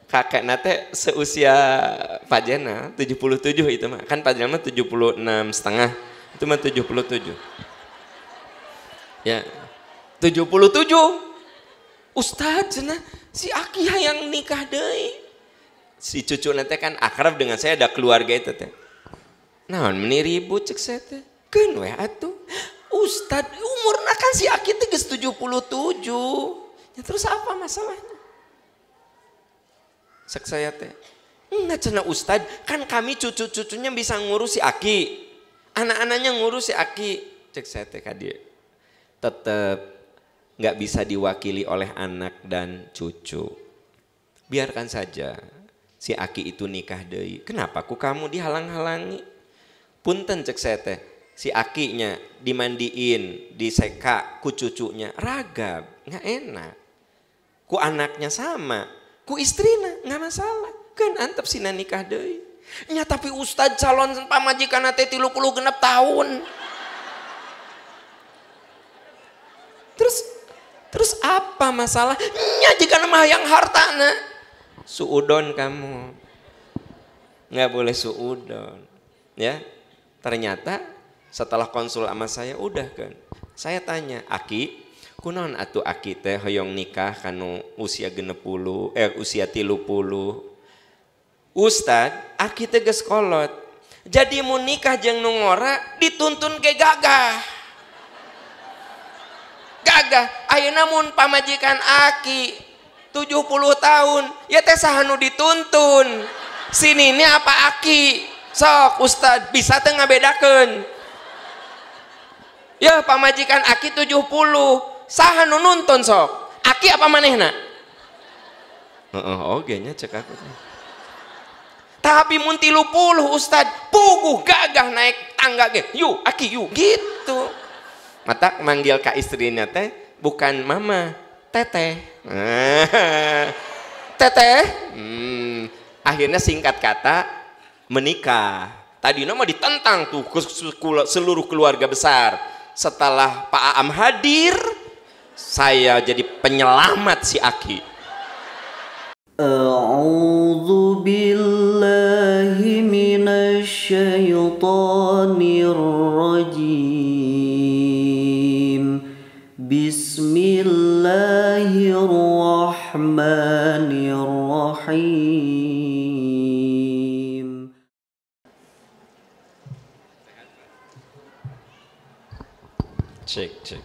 kakek nate seusia Pak Jenal 77 itu mah. Kan Pak Jenal mah 76,5. Itu mah 77. Ya. 77. Ustadz cenah si Aki hayang nikah deui. Si cucu nate kan akrab dengan saya, ada keluarga itu teh. Naon meni ribut cek saya teh. Keun we atuh. Ustadz umurna kan si Aki teh geus 77. Ya terus apa masalahnya? Sek saya teh. Enggak cenah Ustadz, kan kami cucu-cucunya bisa ngurus si Aki. Anak-anaknya ngurus si Aki. Cek saya teh ka dieu. Tetep nggak bisa diwakili oleh anak dan cucu. Biarkan saja si Aki itu nikah deui. Kenapa ku kamu dihalang-halangi? Punten cek saya teh, si Akinya dimandiin, diseka ku cucunya ragab, nggak enak. Ku anaknya sama, ku istrina nggak masalah. Kan antep sina nikah deui. Nya tapi Ustadz calon pamajikan teh 36 tahun. Terus apa masalahnya jika nama yang hartana? Suudon kamu. Nggak boleh suudon. Ya. Ternyata setelah konsul sama saya udah kan. Saya tanya, Aki, kunaon atuh Aki teh hoyong nikah kanu usia 30, usia 30. Ustad, Aki teh geus kolot. Jadi mau nikah jeung nu ngora dituntun ke gagah. Gagah, ayeuna mun pamajikan Aki 70 tahun, ya teh saha nu dituntun. Sini ini apa Aki? Sok Ustad, bisa teh ngabedakeun. Ya pamajikan Aki 70, saha nu nuntun sok? Aki apa manehna? Oge nya cek aku. Tapi mun 30 Ustad, puguh gagah naik tangga ge. Yuk Aki yuk gitu. Mata manggil ka istrinya teh bukan mama, teteh. Teteh. Akhirnya singkat kata menikah. Tadi nama ditentang tuh ke seluruh keluarga besar. Setelah Pak Aam hadir, saya jadi penyelamat si Aki. A'udzu billahi minasy syaithanir rajim. Bismillahirrahmanirrahim. Cek.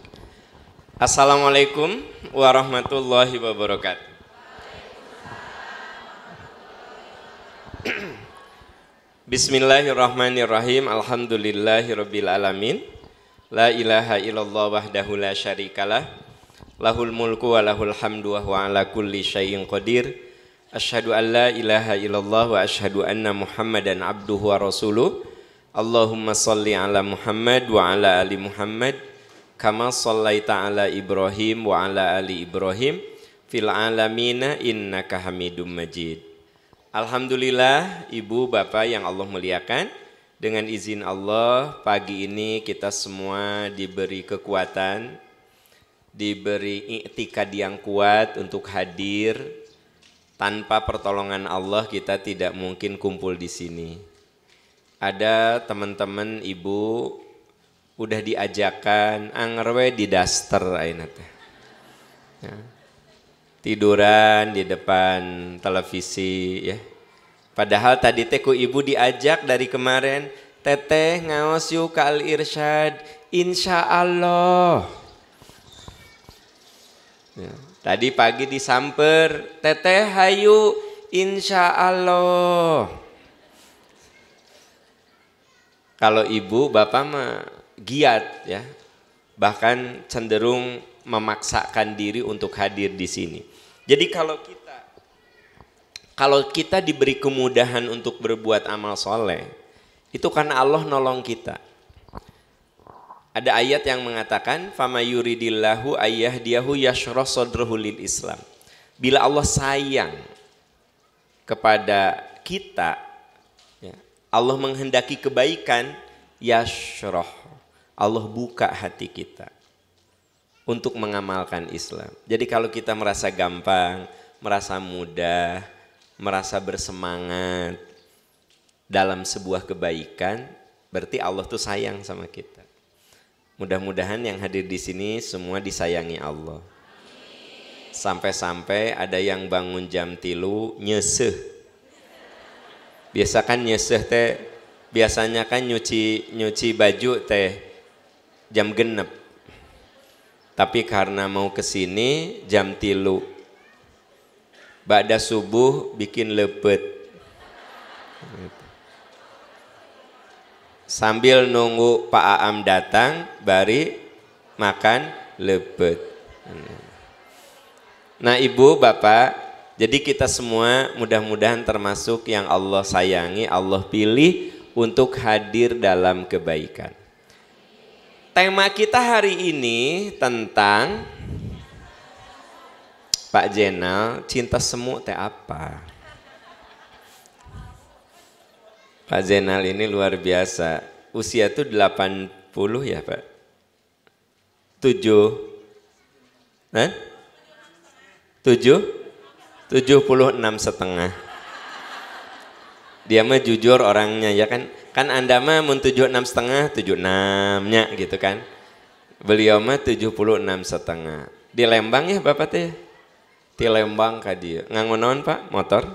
Assalamualaikum warahmatullahi wabarakatuh. Bismillahirrahmanirrahim. Alhamdulillahirabbil alamin. La ilaha illallah wahdahu la syarikalah. Lahul mulku wa lahul hamdu wa huwa ala kulli syai'in qadir. Asyhadu an la ilaha illallah wa asyhadu anna Muhammadan abduhu wa rasuluh. Allahumma shalli ala Muhammad wa ala ali Muhammad kama shallaita ala Ibrahim wa ala ali Ibrahim fil alamina innaka Hamidum Majid. Alhamdulillah Ibu Bapak yang Allah muliakan, dengan izin Allah pagi ini kita semua diberi kekuatan, diberi i'tikad yang kuat untuk hadir. Tanpa pertolongan Allah kita tidak mungkin kumpul di sini. Ada teman-teman Ibu udah diajakan anggerwe di daster ayeuna teh. Ya. Tiduran di depan televisi ya. Padahal tadi teh ku Ibu diajak dari kemarin, teteh ngaos yuk ka Al Irsyad, insyaallah. Ya. Tadi pagi disamper, teteh hayu insyaallah. Kalau Ibu Bapak mah giat ya, bahkan cenderung memaksakan diri untuk hadir di sini. Jadi kalau kita diberi kemudahan untuk berbuat amal soleh, itu karena Allah nolong kita. Ada ayat yang mengatakan, "Fama yuridillahu ayyahdiyahu yashrah sadrahu lil Islam." Bila Allah sayang kepada kita, ya, Allah menghendaki kebaikan, yashrah, Allah buka hati kita untuk mengamalkan Islam. Jadi kalau kita merasa gampang, merasa mudah, merasa bersemangat dalam sebuah kebaikan, berarti Allah tuh sayang sama kita. Mudah-mudahan yang hadir di sini semua disayangi Allah. Sampai-sampai ada yang bangun jam 3 nyeseh. Biasa kan nyeseh teh, biasanya kan nyuci baju teh jam 6. Tapi karena mau kesini jam 3. Ba'da subuh bikin lepet. Sambil nunggu Pak Aam datang, bari makan lepet. Nah ibu bapak, jadi kita semua mudah-mudahan termasuk yang Allah sayangi, Allah pilih untuk hadir dalam kebaikan. Tema kita hari ini tentang Pak Jenal, cinta semu teh apa? Pak Jenal ini luar biasa. Usia tuh 80 ya Pak? 76 setengah. Dia mah jujur orangnya ya kan? Kan Anda mah mun 76 setengah, 76-nya gitu kan? Beliau mah 76 setengah. Di Lembang ya Bapak teh? Di Lembang ka dia. Nganggo naon Pak? Motor?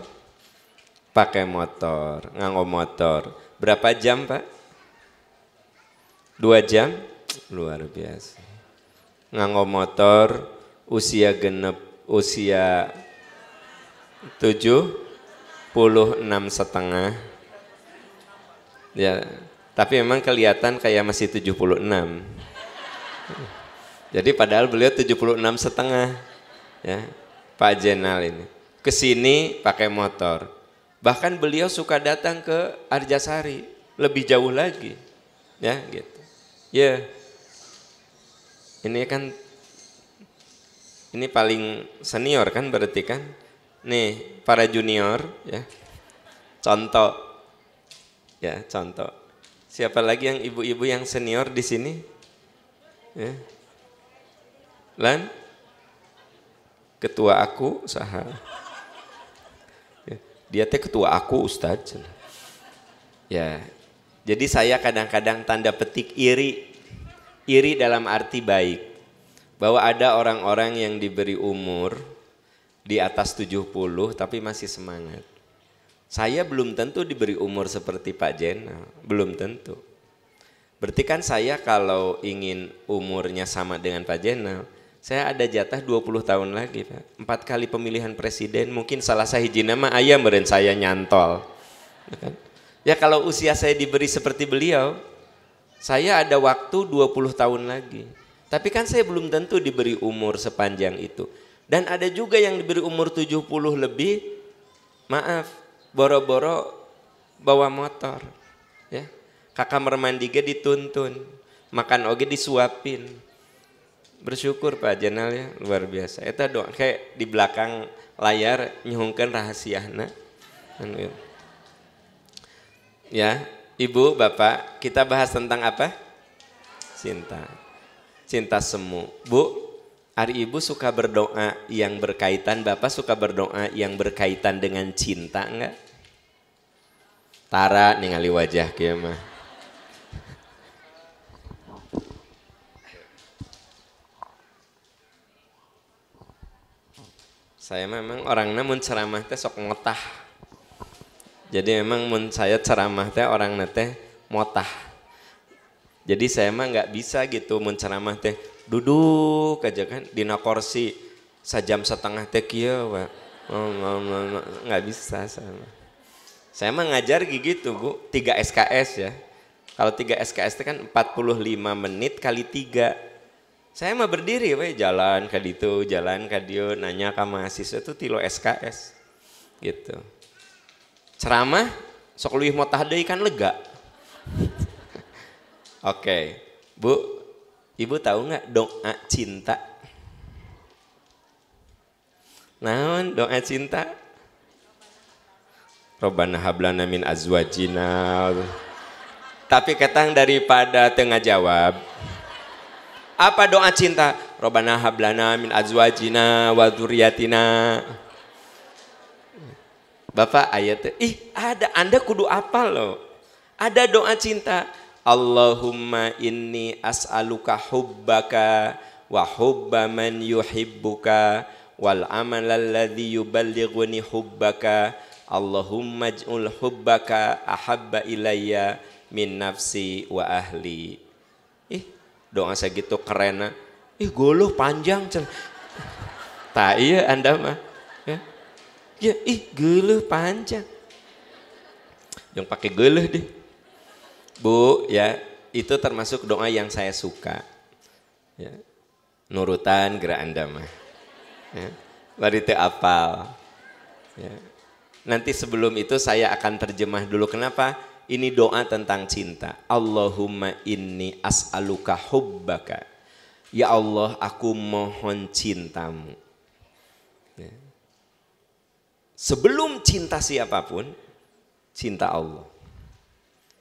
Pakai motor, nganggo motor. Berapa jam Pak? 2 jam? Luar biasa. Nganggo motor, usia 76 setengah. Ya, tapi memang kelihatan kayak masih 76. Jadi padahal beliau 76 setengah. Ya. Pak Jenal ini kesini pakai motor, bahkan beliau suka datang ke Arjasari, lebih jauh lagi, ya gitu. Ya, ini kan, ini paling senior kan berarti kan, nih para junior, ya, contoh, ya contoh. Siapa lagi yang ibu-ibu yang senior di sini? Ya. Lan? Ketua aku saha. Dia teh ketua aku Ustadz. Ya, jadi saya kadang-kadang tanda petik iri. Iri dalam arti baik. Bahwa ada orang-orang yang diberi umur di atas 70 tapi masih semangat. Saya belum tentu diberi umur seperti Pak Jenal, belum tentu. Berarti kan saya kalau ingin umurnya sama dengan Pak Jenal, saya ada jatah 20 tahun lagi Pak. 4 kali pemilihan presiden, mungkin salah sahijina mah aya meureun saya nyantol. Ya kalau usia saya diberi seperti beliau, saya ada waktu 20 tahun lagi. Tapi kan saya belum tentu diberi umur sepanjang itu. Dan ada juga yang diberi umur 70 lebih, maaf, boro-boro bawa motor. Ya. Kamar mandi ge dituntun, makan oge disuapin. Bersyukur Pak Jenal ya, luar biasa. Eta doa kayak di belakang layar nyuhungkeun rahasiana. Ya, Ibu, Bapak, kita bahas tentang apa? Cinta. Cinta semu. Bu, hari Ibu suka berdoa yang berkaitan, Bapak suka berdoa yang berkaitan dengan cinta enggak? Tara ningali wajah kieu mah. Saya memang orangnya mun ceramah teh sok ngotah. Jadi memang mun saya ceramah teh orangnya teh motah. Jadi saya mah nggak bisa gitu mun ceramah teh duduk aja kan dina kursi sajam setengah teh kieu we. Nggak bisa saya. Saya mah ngajar gitu Bu, 3 SKS ya. Kalau 3 SKS itu kan 45 menit kali 3. Saya mah berdiri we, jalan ke ditu, jalan ke dieu, nanya ke mahasiswa itu 3 SKS. Gitu. Ceramah sok leuwih motah deui kan lega. Oke. Bu, Ibu tahu nggak doa cinta? Naon doa cinta? Robbana hablana min azwajina. Tapi ketang daripada tengah jawab. Apa doa cinta? Robbana hablana min azwajina wa dzurriyyatina. Bapak ayatnya, ada, Anda kudu apal loh. Ada doa cinta. Allahumma inni as'aluka hubbaka wa hubba man yuhibbuka wal amal alladhi yuballighuni hubbaka. Allahumma ij'ul hubbaka ahabba ilayya min nafsi wa ahli. Doa segitu keren. Goluh panjang. Tak iya Anda mah. Ya, goluh panjang. Yang pakai goluh deh. Bu, ya, itu termasuk doa yang saya suka. Ya. Nurutan gerak Anda mah. Ya. Baru itu apal. Ya. Nanti sebelum itu saya akan terjemah dulu. Kenapa? Ini doa tentang cinta. Allahumma inni as'aluka hubbaka. Ya Allah, aku mohon cintamu. Ya. Sebelum cinta siapapun, cinta Allah.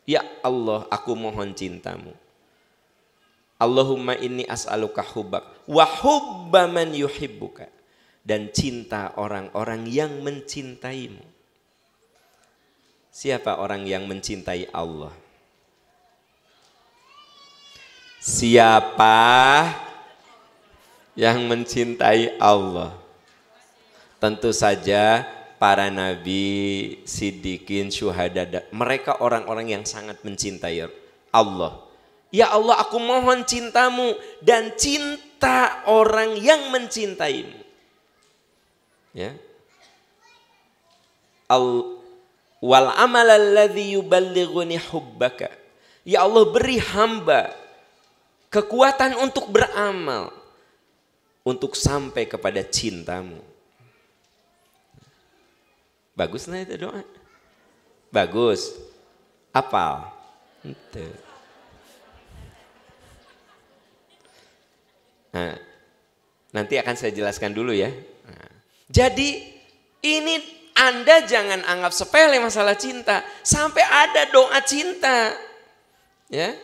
Ya Allah, aku mohon cintamu. Allahumma inni as'aluka hubbak wa hubba man yuhibbuka, dan cinta orang-orang yang mencintaimu. Siapa orang yang mencintai Allah? Siapa yang mencintai Allah? Tentu saja para nabi, siddiqin, syuhada, mereka orang-orang yang sangat mencintai Allah. Ya Allah, aku mohon cintamu dan cinta orang yang mencintaimu. Ya. Wal amal alladhi yuballighuni hubbaka. Ya Allah, beri hamba kekuatan untuk beramal, untuk sampai kepada cintamu. Bagus nah itu doa. Bagus. Apal. Nah, nanti akan saya jelaskan dulu ya. Nah, jadi ini Anda jangan anggap sepele masalah cinta. Sampai ada doa cinta. Ya.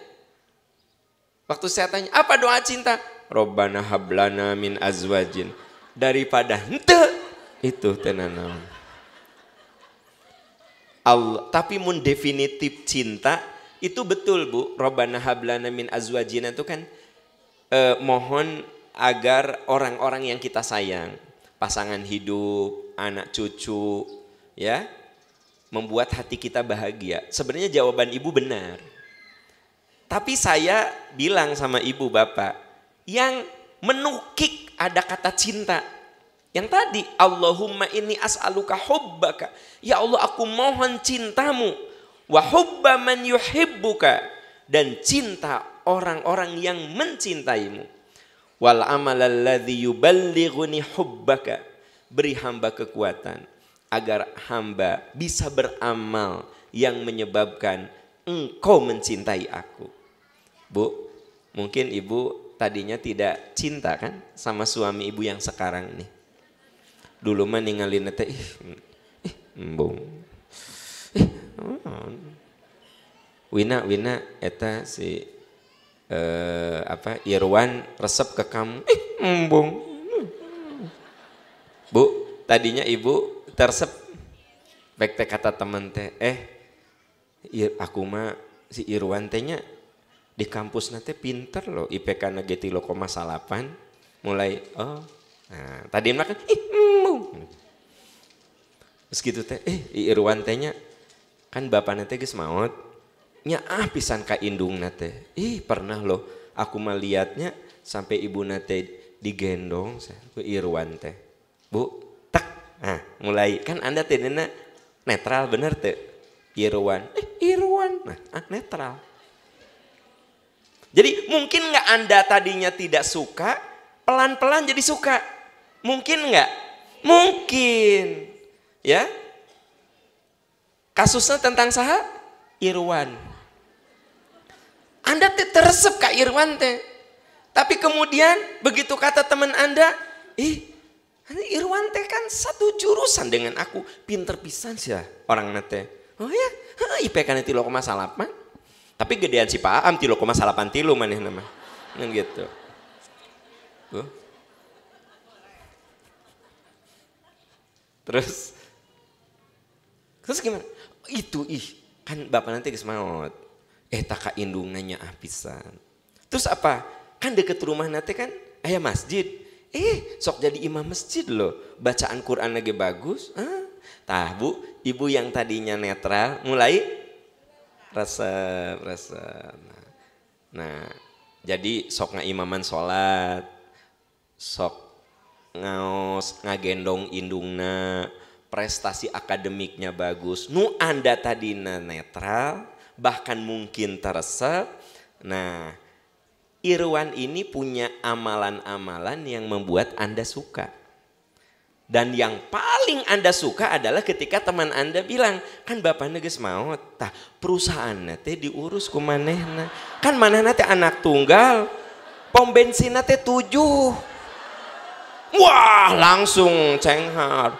Waktu saya tanya, apa doa cinta? Robbana hablana min azwajin. Daripada ente itu tenanam. Allah, tapi mun definitif cinta itu betul Bu. Robbana hablana min azwajina itu kan mohon agar orang-orang yang kita sayang, pasangan hidup, anak cucu, ya, membuat hati kita bahagia. Sebenarnya jawaban ibu benar. Tapi saya bilang sama ibu bapak, yang menukik ada kata cinta. Yang tadi, Allahumma inni as'aluka hubbaka. Ya Allah, aku mohon cintamu. Wa hubba man yuhibbuka. Dan cinta orang-orang yang mencintaimu. Wal amal alladhi yuballighuni hubbaka. Beri hamba kekuatan agar hamba bisa beramal yang menyebabkan engkau mencintai aku. Bu, mungkin ibu tadinya tidak cinta kan sama suami ibu yang sekarang nih. Dulu mah ninggalin teh embung. Wina eta si Irwan resep ke kamu. Embung. Bu, tadinya ibu tersep baik teh kata temen teh, aku mah si Irwan tehnya di kampus nanti pinter loh, IPK-na ge 3,8. Mulai nah, tadi makan terus gitu teh Irwan tehnya kan bapak nate geus maot nya pisan ka indung nate pernah loh aku mah liatnya sampai ibu nate digendong ku Irwan teh. Bu tak mulai kan Anda teh netral bener teh Irwan nah netral. Jadi mungkin nggak Anda tadinya tidak suka, pelan-pelan jadi suka. Mungkin nggak? Mungkin. Ya. Kasusnya tentang saha? Irwan. Anda teresep Kak Irwan teh. Tapi kemudian begitu kata teman Anda, Irwan teh kan satu jurusan dengan aku. Pinter pisan sih ya orang nate. Oh ya, IPK-nya 3,8. Tapi gedean si Pak Am 3,83 maneh nama. Kan gitu. Terus Terus gimana? Itu kan bapak nanti geus maot. Tak indungannya pisan. Terus apa? Kan deket rumah nanti kan aya masjid. Sok jadi imam masjid loh. Bacaan Quran lagi bagus. Tah bu, ibu yang tadinya netral mulai resep. Nah, jadi sok ngaimaman sholat, sok ngaos ngagendong indungna, prestasi akademiknya bagus. Nu Anda tadinya netral, bahkan mungkin teresep. Nah, Irwan ini punya amalan-amalan yang membuat Anda suka. Dan yang paling Anda suka adalah ketika teman Anda bilang, kan bapaknya geus maot, tah perusahaan teh diurus ku manehna. Kan manehna teh anak tunggal, pom bensin teh 7. Wah, langsung cenghar.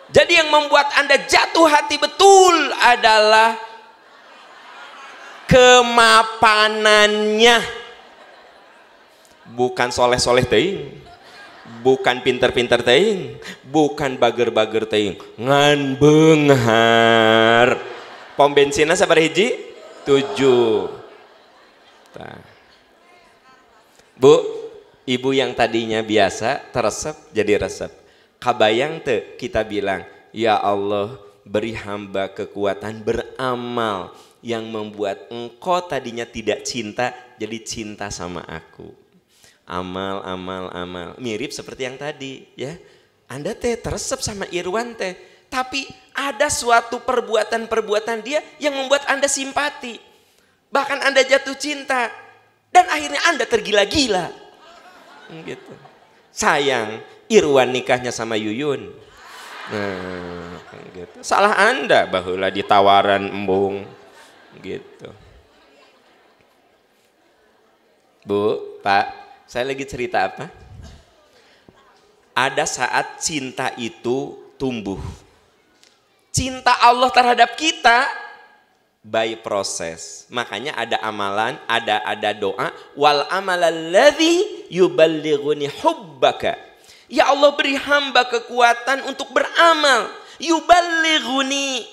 Jadi yang membuat Anda jatuh hati betul adalah kemapanannya. Bukan soleh-soleh teuing, bukan pinter-pinter teuing, bukan bager-bager teuing, ngan beunghar. Pom bensinna sabaraha hiji? 7. Tah. Bu, ibu yang tadinya biasa teresep jadi resep. Kabayang teu kita bilang, ya Allah beri hamba kekuatan beramal yang membuat engkau tadinya tidak cinta jadi cinta sama aku. Amal. Mirip seperti yang tadi ya. Anda teh teresep sama Irwan teh. Tapi ada suatu perbuatan dia yang membuat Anda simpati. Bahkan Anda jatuh cinta. Dan akhirnya Anda tergila-gila. Gitu. Sayang, Irwan nikahnya sama Yuyun. Nah, gitu. Salah Anda baheula ditawaran embung. Gitu. Bu, Pak, saya lagi cerita apa? Ada saat cinta itu tumbuh. Cinta Allah terhadap kita by proses. Makanya ada amalan, ada doa, wal amalalladzi yuballighuni hubbaka. Ya Allah beri hamba kekuatan untuk beramal. Yuballighuni,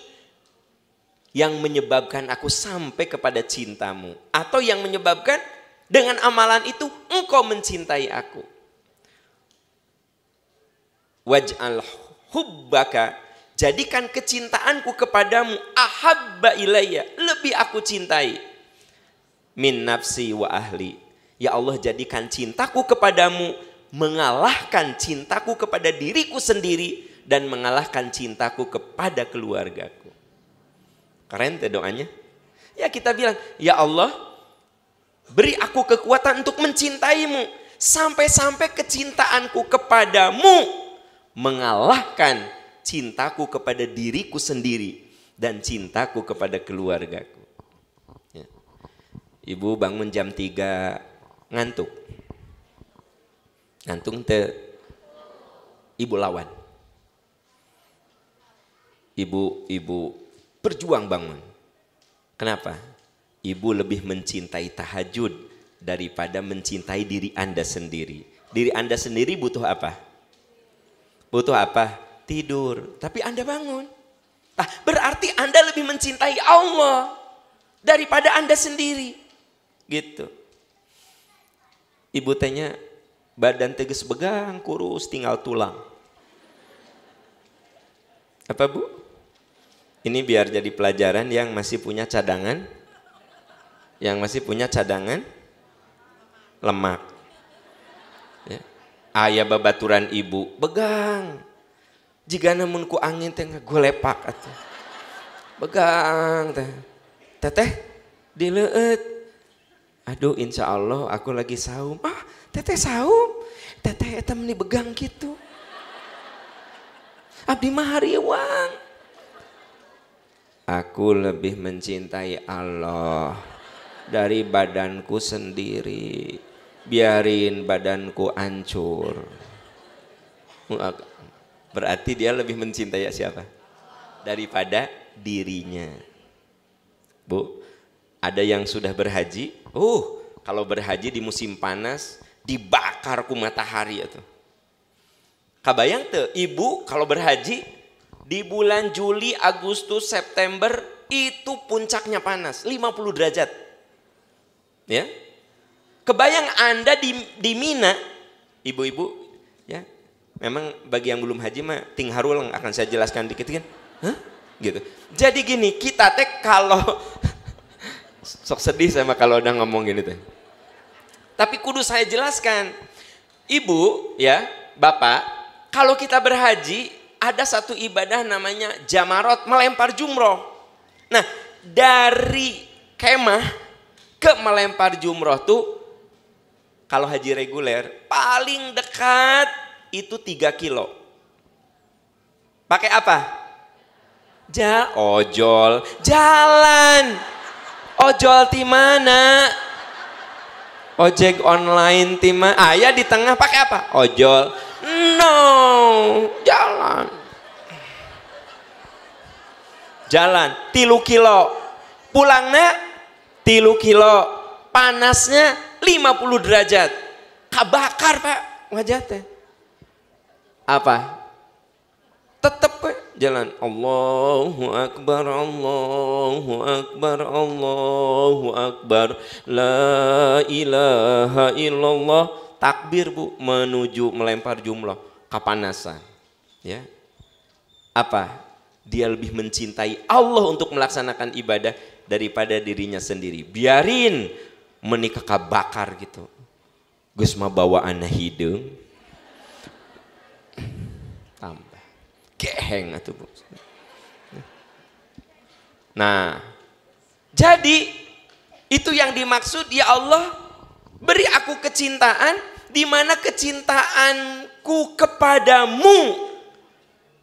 yang menyebabkan aku sampai kepada cintamu. Atau yang menyebabkan dengan amalan itu engkau mencintai aku. Waj'al hubbaka, jadikan kecintaanku kepadamu ahabba ilayya, lebih aku cintai. Min nafsi wa ahli, ya Allah jadikan cintaku kepadamu mengalahkan cintaku kepada diriku sendiri dan mengalahkan cintaku kepada keluargaku. Keren tuh doanya. Ya kita bilang, ya Allah beri aku kekuatan untuk mencintaimu sampai-sampai kecintaanku kepadamu mengalahkan cintaku kepada diriku sendiri dan cintaku kepada keluargaku. Ya. Ibu bangun jam 3 ngantuk. Ngantuk teh ibu lawan. Ibu berjuang bangun. Kenapa? Ibu lebih mencintai tahajud daripada mencintai diri Anda sendiri. Diri Anda sendiri butuh apa? Butuh apa? Tidur. Tapi Anda bangun. Berarti Anda lebih mencintai Allah daripada Anda sendiri. Gitu. Ibu tanya, badan teges begang, kurus, tinggal tulang. Apa Bu? Ini biar jadi pelajaran yang masih punya cadangan. Yang masih punya cadangan lemak. Ya. Aya babaturan ibu, begang. Jika namun ku angin teh ngagolepak atuh. Begang teh. Teteh dileueut. Aduh insya Allah aku lagi saum. Teteh saum. Teteh eta meuni begang gitu. Abdi mah hariwang. Aku lebih mencintai Allah dari badanku sendiri. Biarin badanku hancur. Berarti dia lebih mencintai siapa? Daripada dirinya. Bu, ada yang sudah berhaji. Kalau berhaji di musim panas dibakar ku matahari itu. Kabayang tuh, ibu kalau berhaji Di bulan Juli, Agustus, September itu puncaknya panas, 50 derajat. Ya. Kebayang Anda di Mina, ibu-ibu, ya. Memang bagi yang belum haji mah ting harul akan saya jelaskan dikit kan. Hah? Gitu. Jadi gini, kita teh kalau sok sedih sama kalau udah ngomong gini teh. Tapi kudu saya jelaskan. Ibu, ya, Bapak, kalau kita berhaji ada satu ibadah namanya jamarot, melempar jumroh. Nah, dari kemah ke melempar jumroh tuh kalau haji reguler paling dekat itu 3 kilo. Pakai apa? Ojol, jalan. Ojol di mana? Ojek online di mana? Ya di tengah pakai apa? Ojol. No, jalan. Jalan 3 kilo. Pulangnya 3 kilo. Panasnya 50 derajat. Kabakar Pak wajah teh. Apa? Tetep jalan. Allahu Akbar, Allahu Akbar, Allahu Akbar, la ilaha illallah. Takbir Bu, menuju melempar jumlah, kapanasan. Ya. Apa? Dia lebih mencintai Allah untuk melaksanakan ibadah daripada dirinya sendiri. Biarin menikah kabakar gitu. Gus mah bawaan hidung. Tambah. Geheng atuh Bu. Nah, jadi itu yang dimaksud, ya Allah beri aku kecintaan di mana kecintaanku kepadamu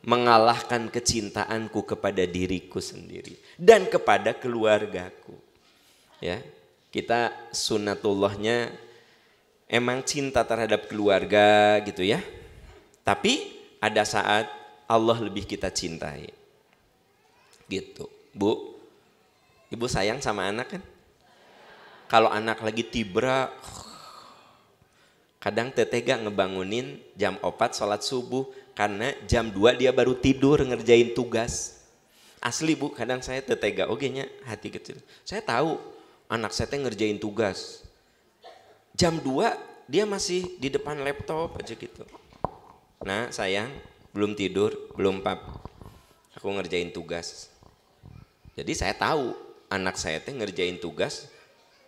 mengalahkan kecintaanku kepada diriku sendiri dan kepada keluargaku. Ya, kita sunatullahnya emang cinta terhadap keluarga gitu ya. Tapi ada saat Allah lebih kita cintai. Gitu. Bu, ibu sayang sama anak kan? Kalau anak lagi tibra, kadang tetega ngebangunin jam 4 sholat subuh karena jam 2 dia baru tidur ngerjain tugas. Asli Bu, kadang saya tetega nya hati kecil. Saya tahu anak saya ngerjain tugas. Jam 2 dia masih di depan laptop aja gitu. Nah sayang, belum tidur, belum pap. Aku ngerjain tugas. Jadi saya tahu anak saya ngerjain tugas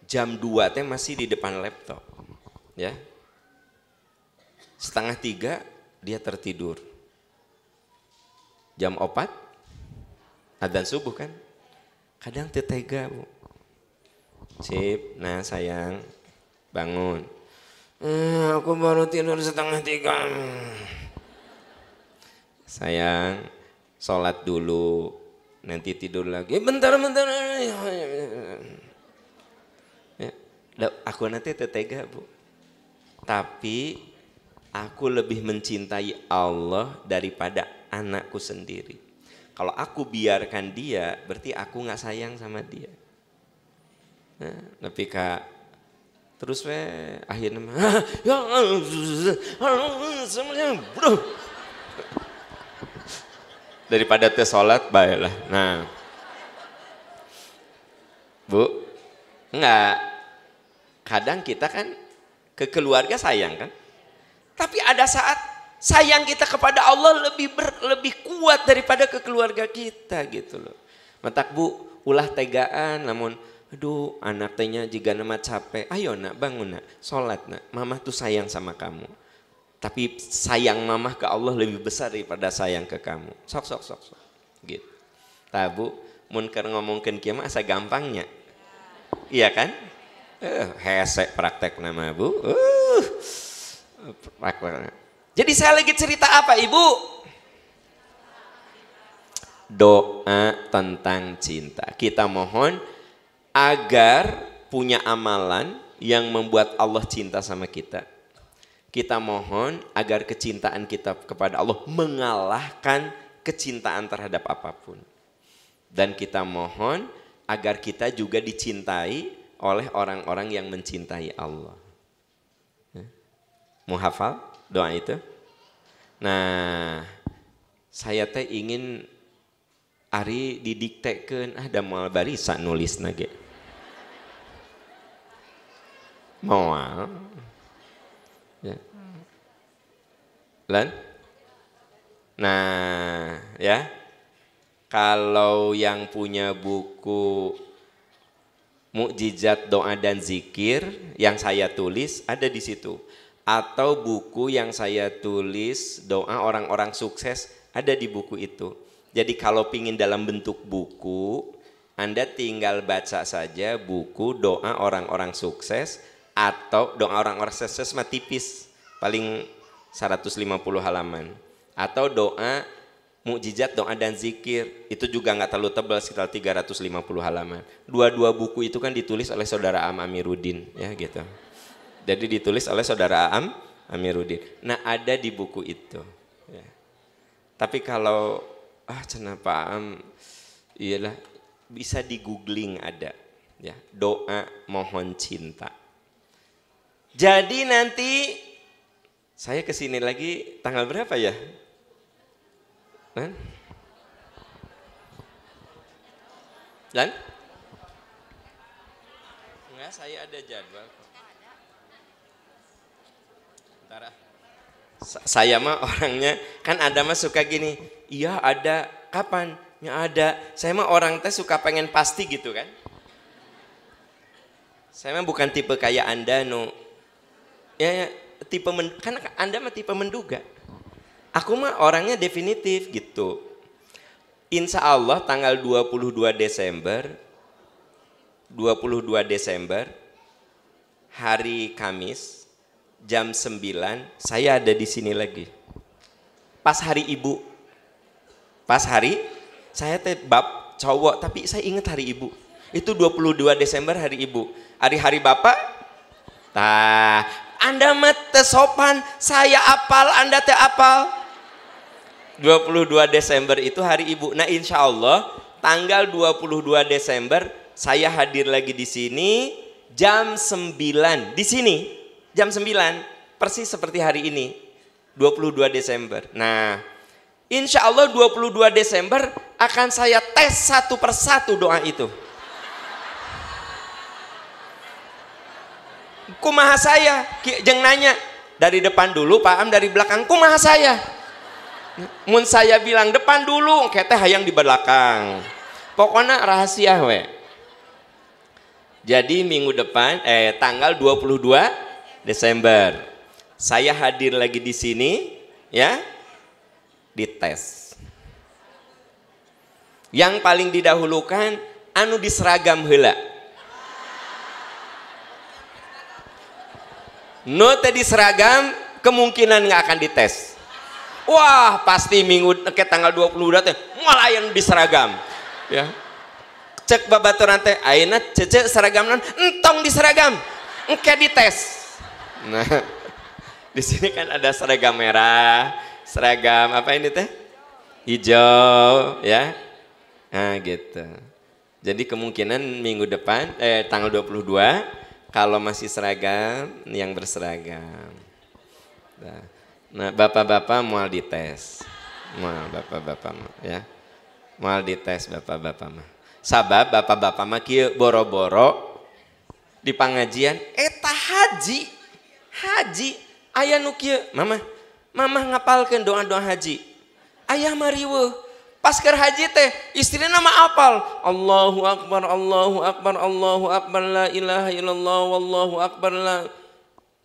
jam 2 masih di depan laptop. Ya. 2:30 dia tertidur. Jam 4 adzan subuh kan. Kadang tetega Bu. Sip, nah sayang bangun. Aku baru tidur 2:30. Sayang, sholat dulu, nanti tidur lagi. Bentar. Ya, aku nanti tetega Bu. Tapi aku lebih mencintai Allah daripada anakku sendiri. Kalau aku biarkan dia, berarti aku nggak sayang sama dia. Nah, tapi Kak, terus akhirnya bro. Daripada teh sholat, baiklah. Nah, Bu, enggak. Kadang kita kan ke keluarga sayang kan? Tapi ada saat sayang kita kepada Allah lebih kuat daripada ke keluarga kita gitu loh. Matak Bu, ulah tegaan namun aduh anak tehnya jika nama capek. Ayo nak bangun nak, sholat nak. Mama tuh sayang sama kamu. Tapi sayang mama ke Allah lebih besar daripada sayang ke kamu. Sok. Gitu. Tabu, mun keur ngomongkeun kieu mah asa gampangnya. Iya kan? Hese praktek nama Bu. Jadi saya lagi cerita apa Ibu? Doa tentang cinta. Kita mohon agar punya amalan yang membuat Allah cinta sama kita. Kita mohon agar kecintaan kita kepada Allah mengalahkan kecintaan terhadap apapun. Dan kita mohon agar kita juga dicintai oleh orang-orang yang mencintai Allah. Mau hafal doa itu? Nah, saya teh ingin ari didiktekeun ada moal barisa nulis nage. Moal. Ya. Lan? Nah, ya. Kalau yang punya buku Mukjizat Doa dan Zikir yang saya tulis ada di situ. Atau buku yang saya tulis doa orang-orang sukses ada di buku itu. Jadi kalau pingin dalam bentuk buku, Anda tinggal baca saja buku doa orang-orang sukses atau doa orang-orang sukses mah tipis, paling 150 halaman. Atau doa Mukjizat Doa dan Zikir, itu juga nggak terlalu tebal, sekitar 350 halaman. Dua-dua buku itu kan ditulis oleh saudara Am Amiruddin, ya gitu. Jadi ditulis oleh saudara Am Amiruddin. Nah ada di buku itu. Ya. Tapi kalau cenah Pak Am, iyalah bisa di googling ada, ya doa mohon cinta. Jadi nanti saya kesini lagi tanggal berapa ya? Dan? Enggak, saya ada jadwal. Bentar. Saya mah orangnya kan ada mah suka gini. Iya ada, kapan? Ya ada. Saya mah orang teh suka pengen pasti gitu kan. Saya mah bukan tipe kayak Anda ya tipe kan Anda mah tipe menduga. Aku mah orangnya definitif gitu. Insya Allah tanggal 22 Desember hari Kamis jam 9 saya ada di sini lagi. Pas hari ibu. Pas hari saya teh bab cowok tapi saya ingat hari ibu. Itu 22 Desember hari ibu. Hari-hari bapak. Tah, Anda mah teu sopan, saya apal, Anda teh apal. 22 Desember itu hari ibu. Nah insya Allah tanggal 22 Desember saya hadir lagi di sini jam 9. Di sini jam 9 persis seperti hari ini 22 Desember. Nah insya Allah 22 Desember akan saya tes satu persatu doa itu. Kumaha saya? Jeng nanya dari depan dulu Pak Am, dari belakang kumaha saya? Mun saya bilang depan dulu, keteh hayang di belakang. Pokoknya rahasia we. Jadi minggu depan tanggal 22 Desember saya hadir lagi di sini ya. Dites. Yang paling didahulukan anu diseragam heula. Nu teh diseragam kemungkinan nggak akan dites. Wah pasti minggu ke tanggal 22 teh malah yang diseragam ya. Cek babaturan teh ayeuna cece seragam non entong diseragam engke dites. Nah di sini kan ada seragam merah, seragam apa ini teh hijau ya. Nah gitu. Jadi kemungkinan minggu depan tanggal 22 kalau masih seragam yang berseragam. Nah bapak-bapak mual dites, mual bapak-bapak ya, mual dites bapak-bapak mah. Sabab bapak-bapak mah kieu boro-boro di pangajian, eta haji, ayah nu kieu, mama ngapalkeun doa-doa haji, ayah mariweuh, pas keur haji teh istrina mah apal, Allahu Akbar, Allahu Akbar, Allahu Akbar, la ilaha illallah, wallahu Akbar la.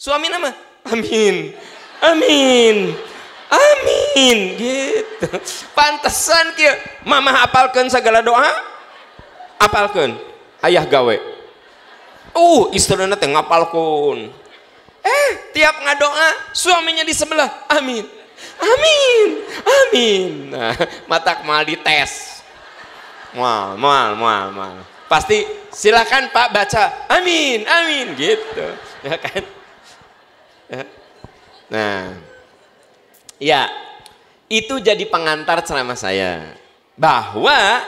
Suamina mah, amin. Amin, amin, gitu. Pantesan kia, mama hafalkeun segala doa, hafalkeun, ayah gawe. Istrina teh ngapalkeun. Tiap ngadoa, suaminya di sebelah, amin, amin, amin. Nah, matak mal dites, mal. Pasti silakan Pak baca, amin, amin, gitu, ya kan? Ya. Nah, ya itu jadi pengantar ceramah saya bahwa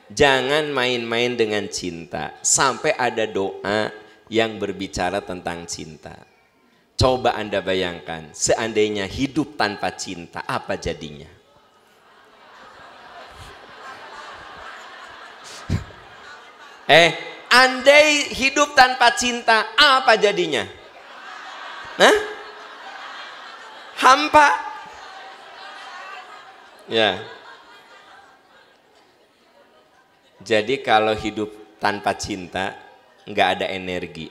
jangan main-main dengan cinta sampai ada doa yang berbicara tentang cinta. Coba Anda bayangkan seandainya hidup tanpa cinta apa jadinya? Andai hidup tanpa cinta, apa jadinya? Hah? Hampa. Ya. Jadi kalau hidup tanpa cinta, nggak ada energi.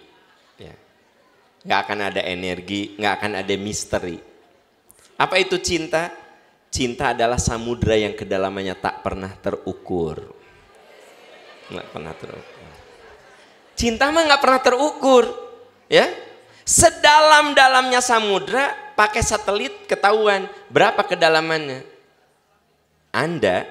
Ya. Nggak akan ada energi, nggak akan ada misteri. Apa itu cinta? Cinta adalah samudra yang kedalamannya tak pernah terukur. Nggak pernah terukur. Cinta mah nggak pernah terukur, ya. Sedalam-dalamnya samudra, pakai satelit ketahuan berapa kedalamannya. Anda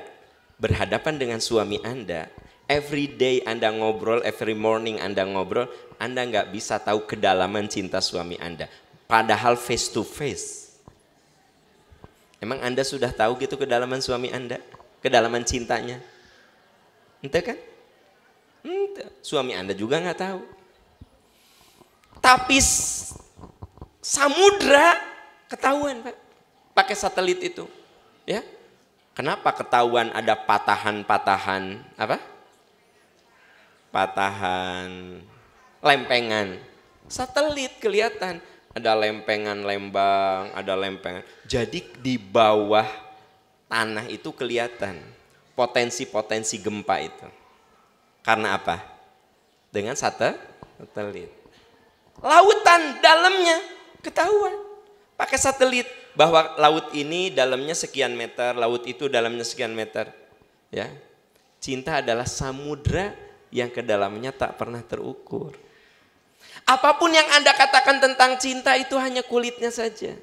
berhadapan dengan suami Anda, every day Anda ngobrol, every morning Anda ngobrol, Anda nggak bisa tahu kedalaman cinta suami Anda. Padahal face to face. Emang Anda sudah tahu gitu kedalaman suami Anda? Kedalaman cintanya? Ente kan? Ente. Suami Anda juga nggak tahu. Tapi samudra ketahuan, Pak. Pakai satelit itu. Ya. Kenapa ketahuan ada patahan-patahan apa? Patahan lempengan. Satelit kelihatan. Ada lempengan Lembang, ada lempengan. Jadi di bawah tanah itu kelihatan potensi-potensi gempa itu. Karena apa? Dengan satelit. Lautan dalamnya ketahuan. Pakai satelit bahwa laut ini dalamnya sekian meter, laut itu dalamnya sekian meter. Ya. Cinta adalah samudra yang kedalamannya tak pernah terukur. Apapun yang Anda katakan tentang cinta itu hanya kulitnya saja.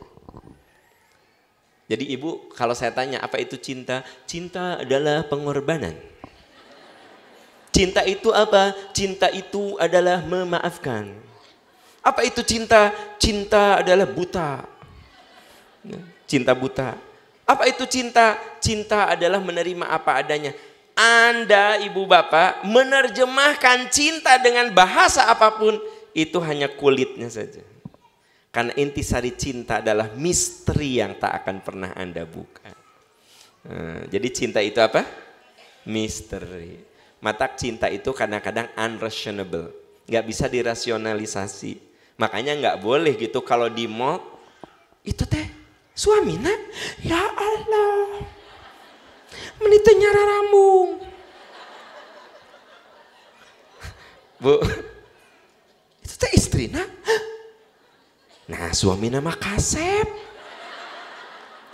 Jadi ibu, kalau saya tanya apa itu cinta? Cinta adalah pengorbanan. Cinta itu apa? Cinta itu adalah memaafkan. Apa itu cinta? Cinta adalah buta. Cinta buta. Apa itu cinta? Cinta adalah menerima apa adanya. Anda ibu bapak menerjemahkan cinta dengan bahasa apapun, itu hanya kulitnya saja. Karena intisari cinta adalah misteri yang tak akan pernah Anda buka. Jadi cinta itu apa? Misteri. Mata cinta itu kadang-kadang unrationable. Nggak bisa dirasionalisasi. Makanya nggak boleh gitu kalau di mall, itu teh suamina, ya Allah, menitnya rarambung. Bu, itu teh istrina. Nah suamina mah kasep.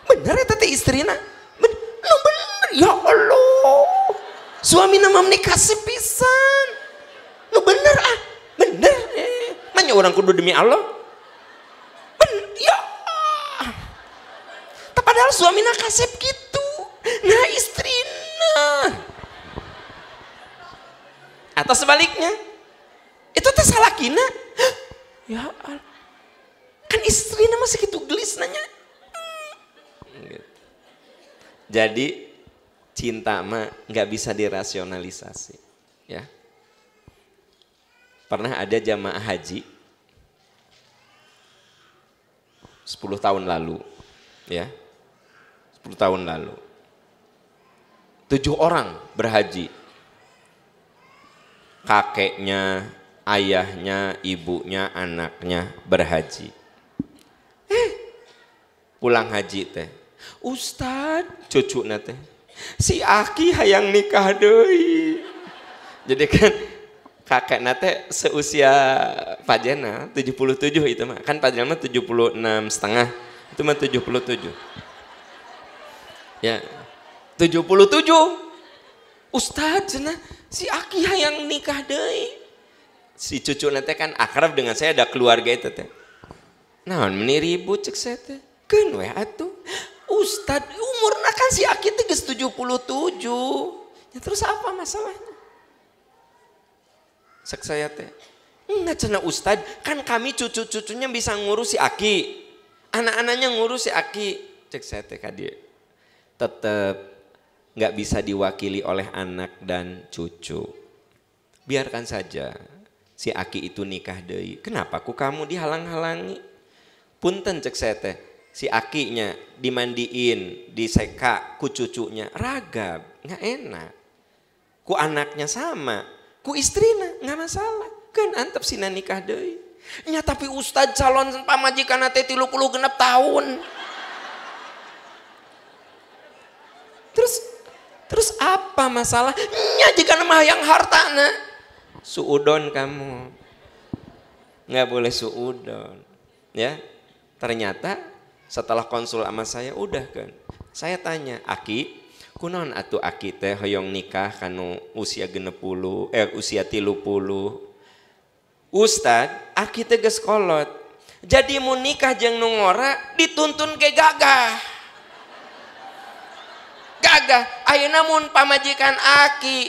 Bener ya teh istrina? Bener, ya Allah. Suamina mah menik kasep pisan. Lu bener ah, bener. Manya orang kudu demi Allah. Ya. Padahal suamina kasep gitu. Nah istrina. Atau sebaliknya. Itu teh salakina. Ya Allah. Kan istrina masih gitu gelis nanya. Jadi cinta mah nggak bisa dirasionalisasi. Ya. Pernah ada jamaah haji 10 tahun lalu, ya, 10 tahun lalu, 7 orang berhaji, kakeknya, ayahnya, ibunya, anaknya berhaji. Pulang haji teh, Ustad, cucu teh, si Aki hayang nikah deui. Jadi kan kakek nate seusia Pak Jena 77 itu mah. Kan Pak Jena mah 76 setengah. Itu mah 77. Ya. 77. Ustaz cenah si Aki hayang nikah deui. Si cucu nate kan akrab dengan saya, ada keluarga itu teh. Naon meni ribut cek saya teh. Keun we atuh. Ustaz umurna kan si Aki teh geus 77. Ya terus apa masalahnya? Sek saya teh, enggak cenah Ustad, kan kami cucu-cucunya bisa ngurus si Aki, anak-anaknya ngurus si Aki. Cek saya teh dia, tetap nggak bisa diwakili oleh anak dan cucu. Biarkan saja si Aki itu nikah deui. Kenapa ku kamu dihalang-halangi? Punten cek saya teh, si Akinya dimandiin, diseka ku cucunya, ragab, nggak enak. Ku anaknya sama. ku istrina nggak masalah kan antep sina nikah deui nya tapi ustad calon pamajikan teh 36 tahun terus apa masalahnya jika mah yang hartana suudon kamu nggak boleh suudon ya. Ternyata setelah konsul sama saya udah kan saya tanya aki kunaon atuh aki teh hoyong nikah kanu usia 30 usia 30 Ustad aki teh geus kolot jadi mau nikah jeung nu ngora dituntun ke gagah ayeuna mun pamajikan aki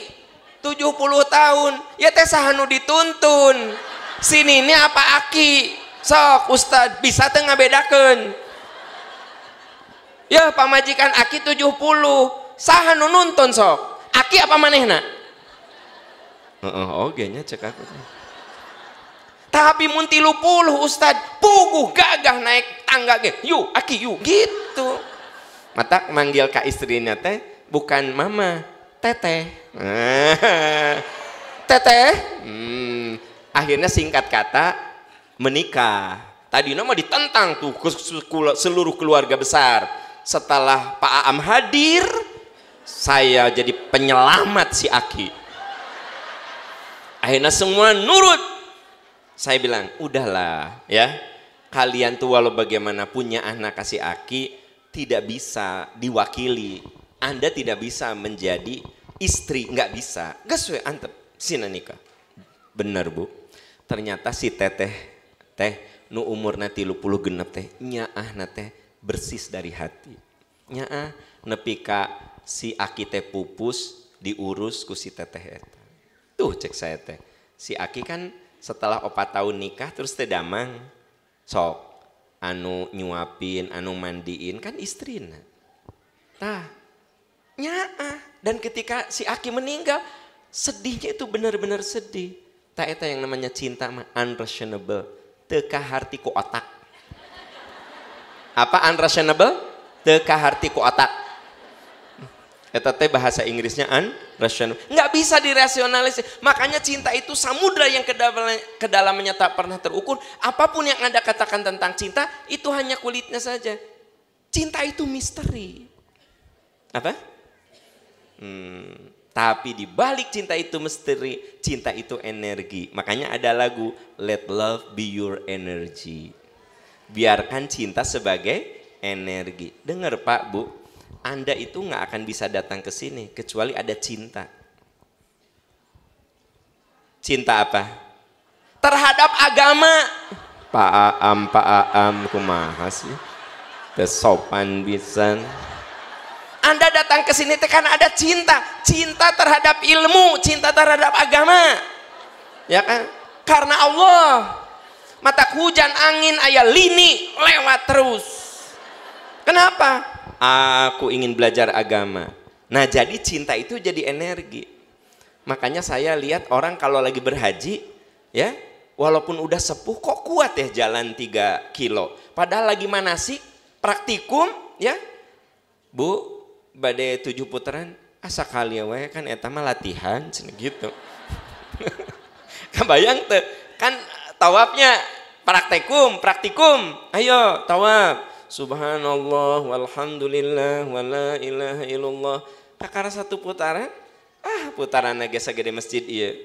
70 tahun ya teh saha nu dituntun sini ini apa aki sok Ustad bisa teh ngabedakeun ya pamajikan aki 70 saha nu nuntun sok aki apa manehna oge nya cek aku tapi mun 30 Ustad puguh gagah naik tangga ge yuk aki yuk gitu mata manggil ka istrinya teh bukan mama teteh teteh akhirnya singkat kata menikah. Tadinya mah ditentang tuh ke seluruh keluarga besar. Setelah Pak Aam hadir, saya jadi penyelamat si Aki. Akhirnya semua nurut. Saya bilang, udahlah ya. Kalian tuh walau bagaimana punya anak kasih Aki tidak bisa diwakili. Anda tidak bisa menjadi istri, nggak bisa. Gas we antep sina nikah. Benar Bu. Ternyata si teteh nu umurna 30 genep teh nyaah teh bersis dari hati nyaah nepi ka si Aki teh pupus diurus ku si teteh eta tuh cek saya teh si Aki kan setelah 4 tahun nikah terus teh damang sok anu nyuapin anu mandiin kan istrina tah nyaah dan ketika si Aki meninggal sedihnya itu benar-benar sedih tak eta yang namanya cinta mah unreasonable teu harti ku otak. Apa unreasonable? Teu harti ku otak. Eta teh bahasa Inggrisnya unreasonable. Nggak bisa dirasionalisasi. Makanya cinta itu samudra yang kedalamannya tak pernah terukur. Apapun yang Anda katakan tentang cinta itu hanya kulitnya saja. Cinta itu misteri. Apa? Tapi di balik cinta itu misteri, cinta itu energi. Makanya ada lagu Let Love Be Your Energy. Biarkan cinta sebagai energi. Dengar Pak Bu, Anda itu nggak akan bisa datang ke sini kecuali ada cinta. Cinta apa? Terhadap agama. Pak Aam, kumaha sih? Sopan pisan. Anda datang ke sini karena ada cinta terhadap ilmu, cinta terhadap agama, ya kan? Karena Allah, mata hujan angin ayah lini lewat terus. Kenapa? Aku ingin belajar agama. Nah jadi cinta itu jadi energi. Makanya saya lihat orang kalau lagi berhaji, ya, walaupun udah sepuh kok kuat ya jalan 3 kilo. Padahal lagi manasik, praktikum, ya, Bu. Badai 7 putaran asa kali we kan eta mah latihan gitu. Kebayang teh kan tawafnya praktikum. Ayo tawaf. Subhanallah walhamdulillah wala ilaha illallah. Kakara 1 putaran. Putaran ge sagede masjid ieu.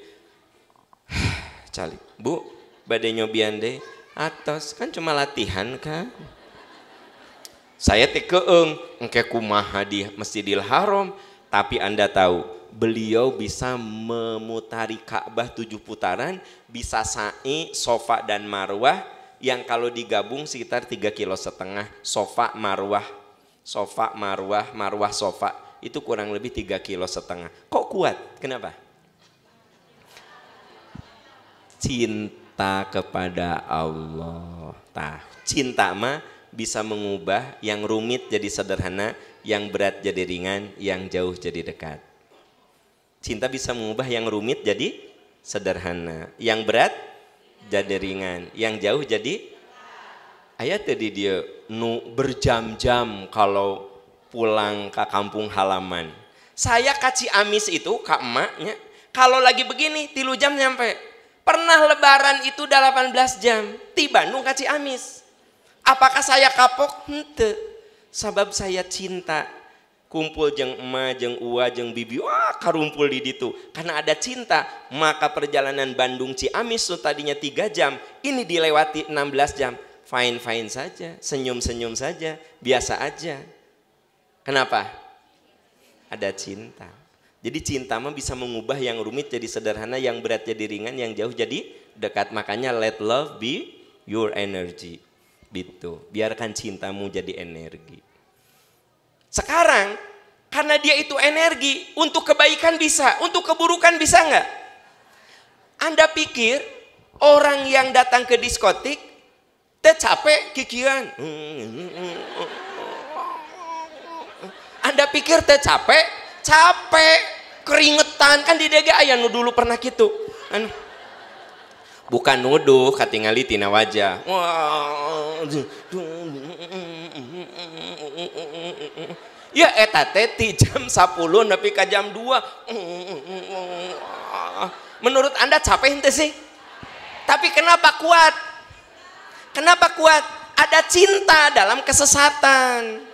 Cali. Bu, badai nyobian deh atos kan cuma latihan kan. Saya teh keung engke kumaha di Masjidil Haram, tapi Anda tahu beliau bisa memutari Ka'bah 7 putaran, bisa sa'i, sofa dan marwah yang kalau digabung sekitar 3,5 kilo. Sofa marwah, marwah sofa itu kurang lebih 3,5 kilo. Kok kuat? Kenapa? Cinta kepada Allah. Cinta mah bisa mengubah yang rumit jadi sederhana, yang berat jadi ringan, yang jauh jadi dekat. Cinta bisa mengubah yang rumit jadi sederhana, yang berat jadi ringan, yang jauh jadi ayat tadi dia nu berjam-jam kalau pulang ke kampung halaman. Saya ke Ciamis itu ke emaknya Kalau lagi begini 3 jam nyampe. Pernah lebaran itu 18 jam di Bandung ka Ciamis. Apakah saya kapok? Henteu. Sabab saya cinta. Kumpul jeung emak, jeung uwa, jeung bibi, wah karumpul di ditu. Karena ada cinta, maka perjalanan Bandung Ciamis tadinya 3 jam, ini dilewati 16 jam. Fine-fine saja, senyum-senyum saja, biasa aja. Kenapa? Ada cinta. Jadi cinta mah bisa mengubah yang rumit jadi sederhana, yang berat jadi ringan, yang jauh jadi dekat. Makanya let love be your energy. Gitu. Biarkan cintamu jadi energi. Sekarang, karena dia itu energi, untuk kebaikan bisa, untuk keburukan bisa nggak? Anda pikir orang yang datang ke diskotik, teh capek kikian. Anda pikir teh capek? Capek, keringetan, kan di dega aya nu dulu pernah gitu. Bukan nuduh, katingali tina wajah. Ya eta teh ti jam 10 nepi ka jam 2. Menurut Anda capek henteu sih? Tapi kenapa kuat? Kenapa kuat? Ada cinta dalam kesesatan.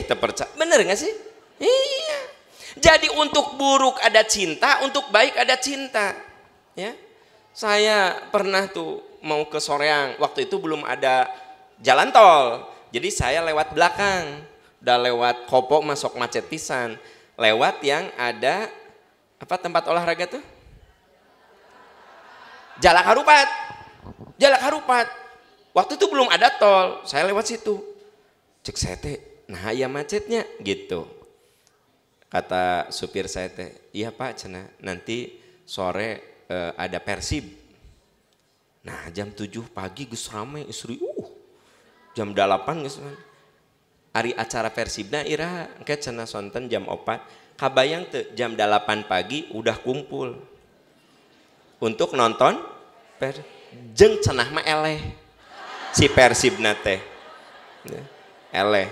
Terpercaya. Bener gak sih? Iya. Jadi untuk buruk ada cinta, untuk baik ada cinta. Ya. Saya pernah tuh mau ke Soreang. Waktu itu belum ada jalan tol. Jadi saya lewat belakang. Udah lewat Kopo masuk macet pisan. Lewat yang ada apa tempat olahraga tuh? Jalak Harupat. Jalak Harupat. Waktu itu belum ada tol. Saya lewat situ. Cek saya teh, nah ya macetnya gitu. Kata supir saya teh, iya Pak cenah, nanti sore ada Persib. Nah jam 7 pagi geus rame istri. Jam 8 geus. Hari acara Persibna iraha engke cenah sonten jam 4. Kabayang teu jam 8 pagi udah kumpul untuk nonton jeung cenah mah eleh si Persibna teh. Eleh.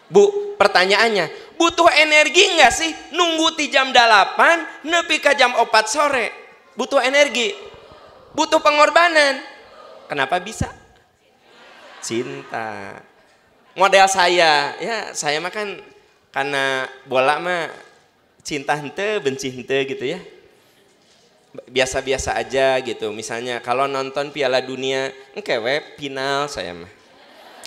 Bu, pertanyaannya, butuh energi enggak sih nunggu di jam 8 nepi ka jam 4 sore? Butuh energi. Butuh pengorbanan. Kenapa bisa? Cinta. Model saya, ya saya mah kan karena bola mah cinta hente, benci hente gitu ya. Biasa-biasa aja gitu. Misalnya kalau nonton Piala Dunia, engke we final saya mah.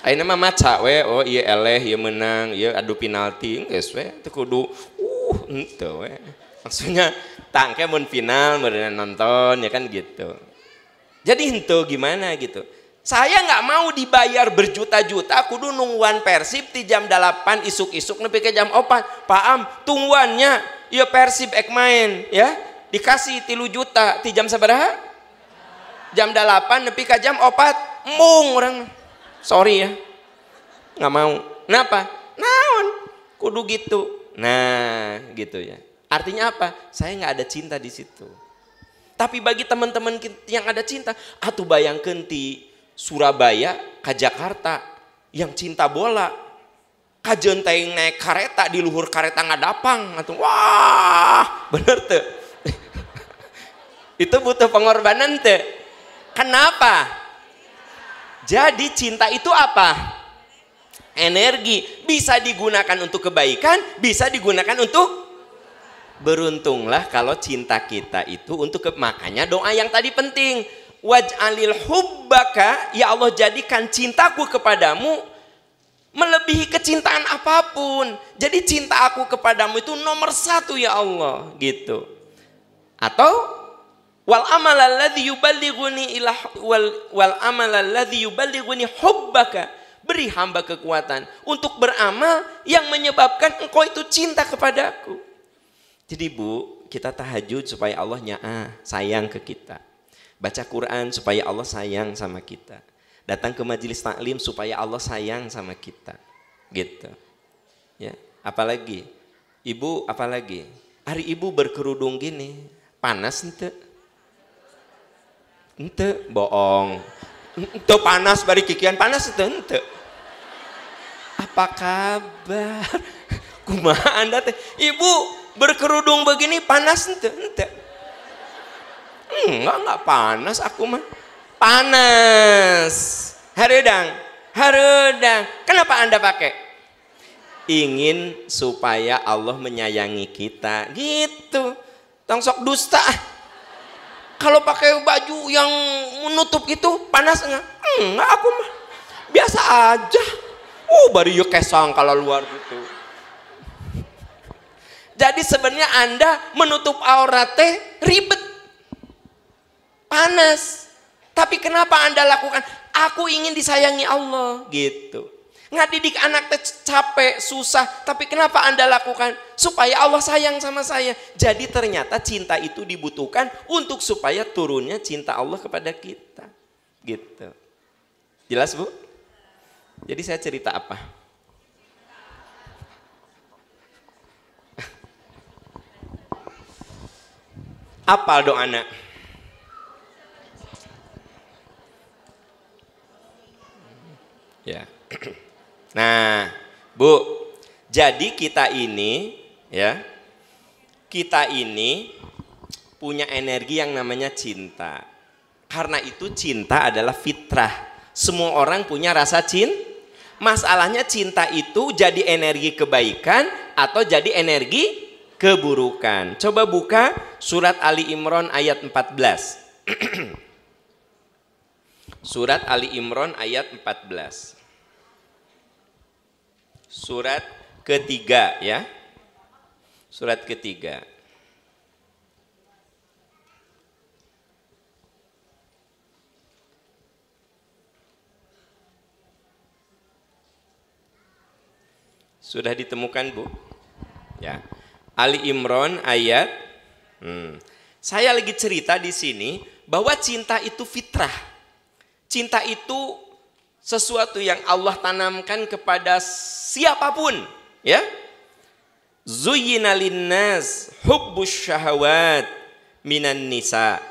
Ayeuna mah maca we, oh ieu eleh, ieu menang, ieu adu penalti, geus we teu kudu henteu we. Maksudnya tangke mun final meureun nonton ya kan gitu. Jadi henteu gimana gitu. Saya nggak mau dibayar berjuta-juta, kudu nungguan Persib di jam 8 isuk-isuk nepi ke jam 4. Paam, tungguannya, ya Persib ek main, ya dikasih 3 juta, di jam sabaraha? Jam 8 nepi ke jam 4, mung orang. Sorry ya, nggak mau. Kenapa? Naon? Kudu gitu. Nah, gitu ya. Artinya apa? Saya nggak ada cinta di situ. Tapi bagi teman-teman yang ada cinta, atuh bayangkeun ti Surabaya ke Jakarta yang cinta bola, kajeun teh naik kareta di luhur kareta ngadapang atuh. Wah, bener tuh. Itu butuh pengorbanan tuh. Kenapa? Jadi cinta itu apa? Energi. Bisa digunakan untuk kebaikan, bisa digunakan untuk beruntunglah kalau cinta kita itu untuk makanya doa yang tadi penting. Waj'alil hubbaka, ya Allah jadikan cintaku kepadamu melebihi kecintaan apapun. Jadi cinta aku kepadamu itu nomor 1 ya Allah gitu. Atau wal amalalladzi yuballighuni ila wal amalalladzi yuballighuni hubbaka, beri hamba kekuatan untuk beramal yang menyebabkan engkau itu cinta kepadaku. Jadi Bu, kita tahajud supaya Allah sayang ke kita. Baca Quran supaya Allah sayang sama kita. Datang ke majelis taklim supaya Allah sayang sama kita. Gitu. Ya, apalagi? Ibu apalagi? Hari ibu berkerudung gini, panas ente? Ente, bohong. Ente panas bari kikian panas ente. Apa kabar? Kumaha Anda teh? Ibu berkerudung begini panas ente? Ente. Enggak panas aku mah. Panas. Hareudang. Kenapa Anda pakai? Ingin supaya Allah menyayangi kita, gitu. Tong sok dusta. Kalau pakai baju yang menutup itu panas enggak? Enggak, aku mah biasa aja. Bari yuk kesang kalau luar gitu. Jadi sebenarnya Anda menutup aurat teh ribet, panas. Tapi kenapa Anda lakukan? Aku ingin disayangi Allah, gitu. Ngadidik anak teh capek, susah, tapi kenapa Anda lakukan? Supaya Allah sayang sama saya. Jadi ternyata cinta itu dibutuhkan untuk supaya turunnya cinta Allah kepada kita. Gitu. Jelas, Bu? Jadi saya cerita apa? Apal doa anak. Ya. Nah, Bu, jadi kita ini ya, kita ini punya energi yang namanya cinta. Karena itu cinta adalah fitrah. Semua orang punya rasa cinta. Masalahnya cinta itu jadi energi kebaikan atau jadi energi keburukan. Coba buka surat Ali Imran ayat 14. Surat Ali Imran ayat 14. Surat ketiga ya. Surat ketiga. Sudah ditemukan, Bu? Ya. Ali Imran ayat Saya lagi cerita di sini bahwa cinta itu fitrah. Cinta itu sesuatu yang Allah tanamkan kepada siapapun, ya. Zuyyina linnas hubbus syahawat minan nisa.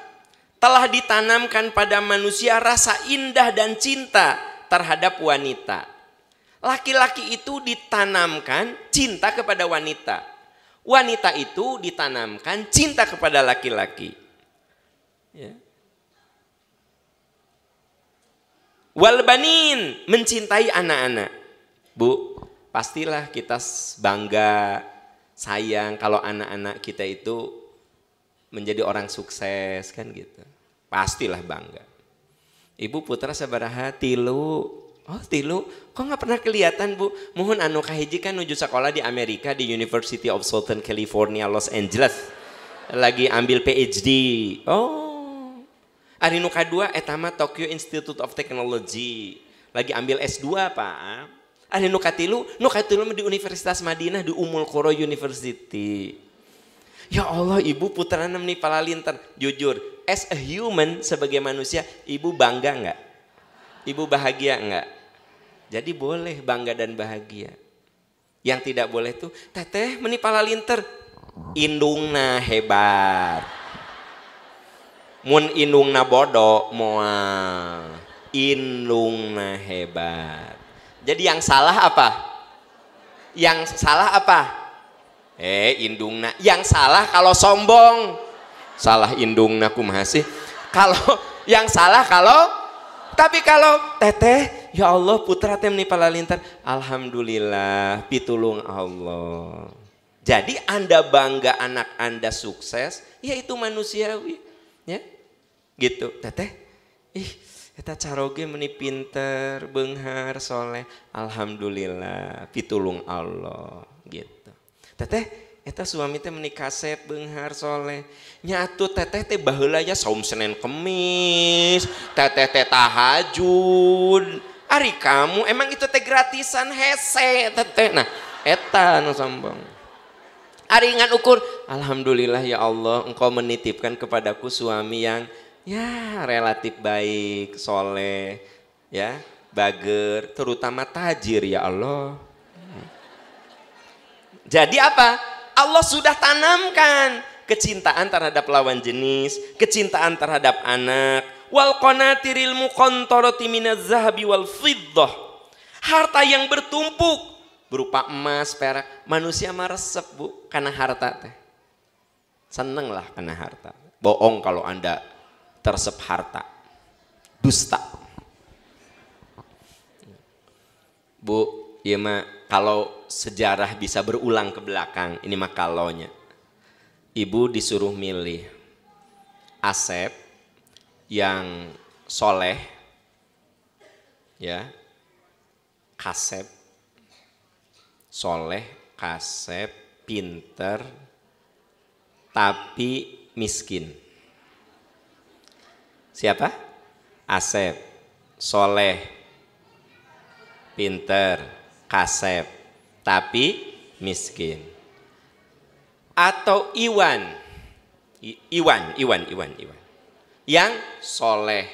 Telah ditanamkan pada manusia rasa indah dan cinta terhadap wanita. Laki-laki itu ditanamkan cinta kepada wanita. Wanita itu ditanamkan cinta kepada laki-laki. Ya. Wal banin, mencintai anak-anak. Bu, pastilah kita bangga, sayang kalau anak-anak kita itu menjadi orang sukses kan gitu. Pastilah bangga. Ibu putra sabaraha? 3. Oh 3, kok nggak pernah kelihatan, Bu? Mohon anu kahiji kan nuju sekolah di Amerika di University of Southern California Los Angeles, lagi ambil PhD. Oh, ari nu kadua eta mah Tokyo Institute of Technology, lagi ambil S2 Pak. Ari nu katilu mah di Universitas Madinah di Ummul Qura University. Ya Allah, ibu putrana meni palalintar. Jujur, as a human, sebagai manusia, ibu bangga enggak? Ibu bahagia enggak? Jadi boleh bangga dan bahagia. Yang tidak boleh tuh, teteh meni palalintar, indungna hebat. Mun indungna bodoh, moal. Indungna hebat. Jadi yang salah apa? Yang salah apa? Indungna. Yang salah kalau sombong. Salah indungna kumaha sih? Kalau yang salah tapi kalau teteh, ya Allah putra teh meni palalintar, alhamdulillah pitulung Allah. Jadi Anda bangga anak Anda sukses, ya itu manusiawi, ya. Gitu, teteh. Eta caroge meni pinter, beunghar, soleh, alhamdulillah pitulung Allah, gitu. Teteh, eta suami teh meni kasep, beunghar, soleh. Nya atuh teteh teh baheula nya saum Senin Kemis, teteh teh tahajud. Ari kamu emang itu teh gratisan hese teteh. Nah, eta nu sombong. Ari ngan ukur, alhamdulillah ya Allah, Engkau menitipkan kepadaku suami yang ya relatif baik, soleh, ya, bager, terutama tajir ya Allah. Jadi apa? Allah sudah tanamkan kecintaan terhadap lawan jenis, kecintaan terhadap anak, wal qanatiril muqantarati minaz zahabi wal fiddah. Harta yang bertumpuk berupa emas, perak. Manusia mah resep, Bu, karena harta teh. Seneng lah karena harta. Bohong kalau Anda tersep harta. Dusta. Bu, ya mah kalau sejarah bisa berulang ke belakang, ini mah kalonya. Ibu disuruh milih Asep yang soleh, ya, Kasep, soleh, Kasep, pinter, tapi miskin. Siapa? Asep, soleh, pinter, Kasep, tapi miskin. Atau Iwan, yang soleh,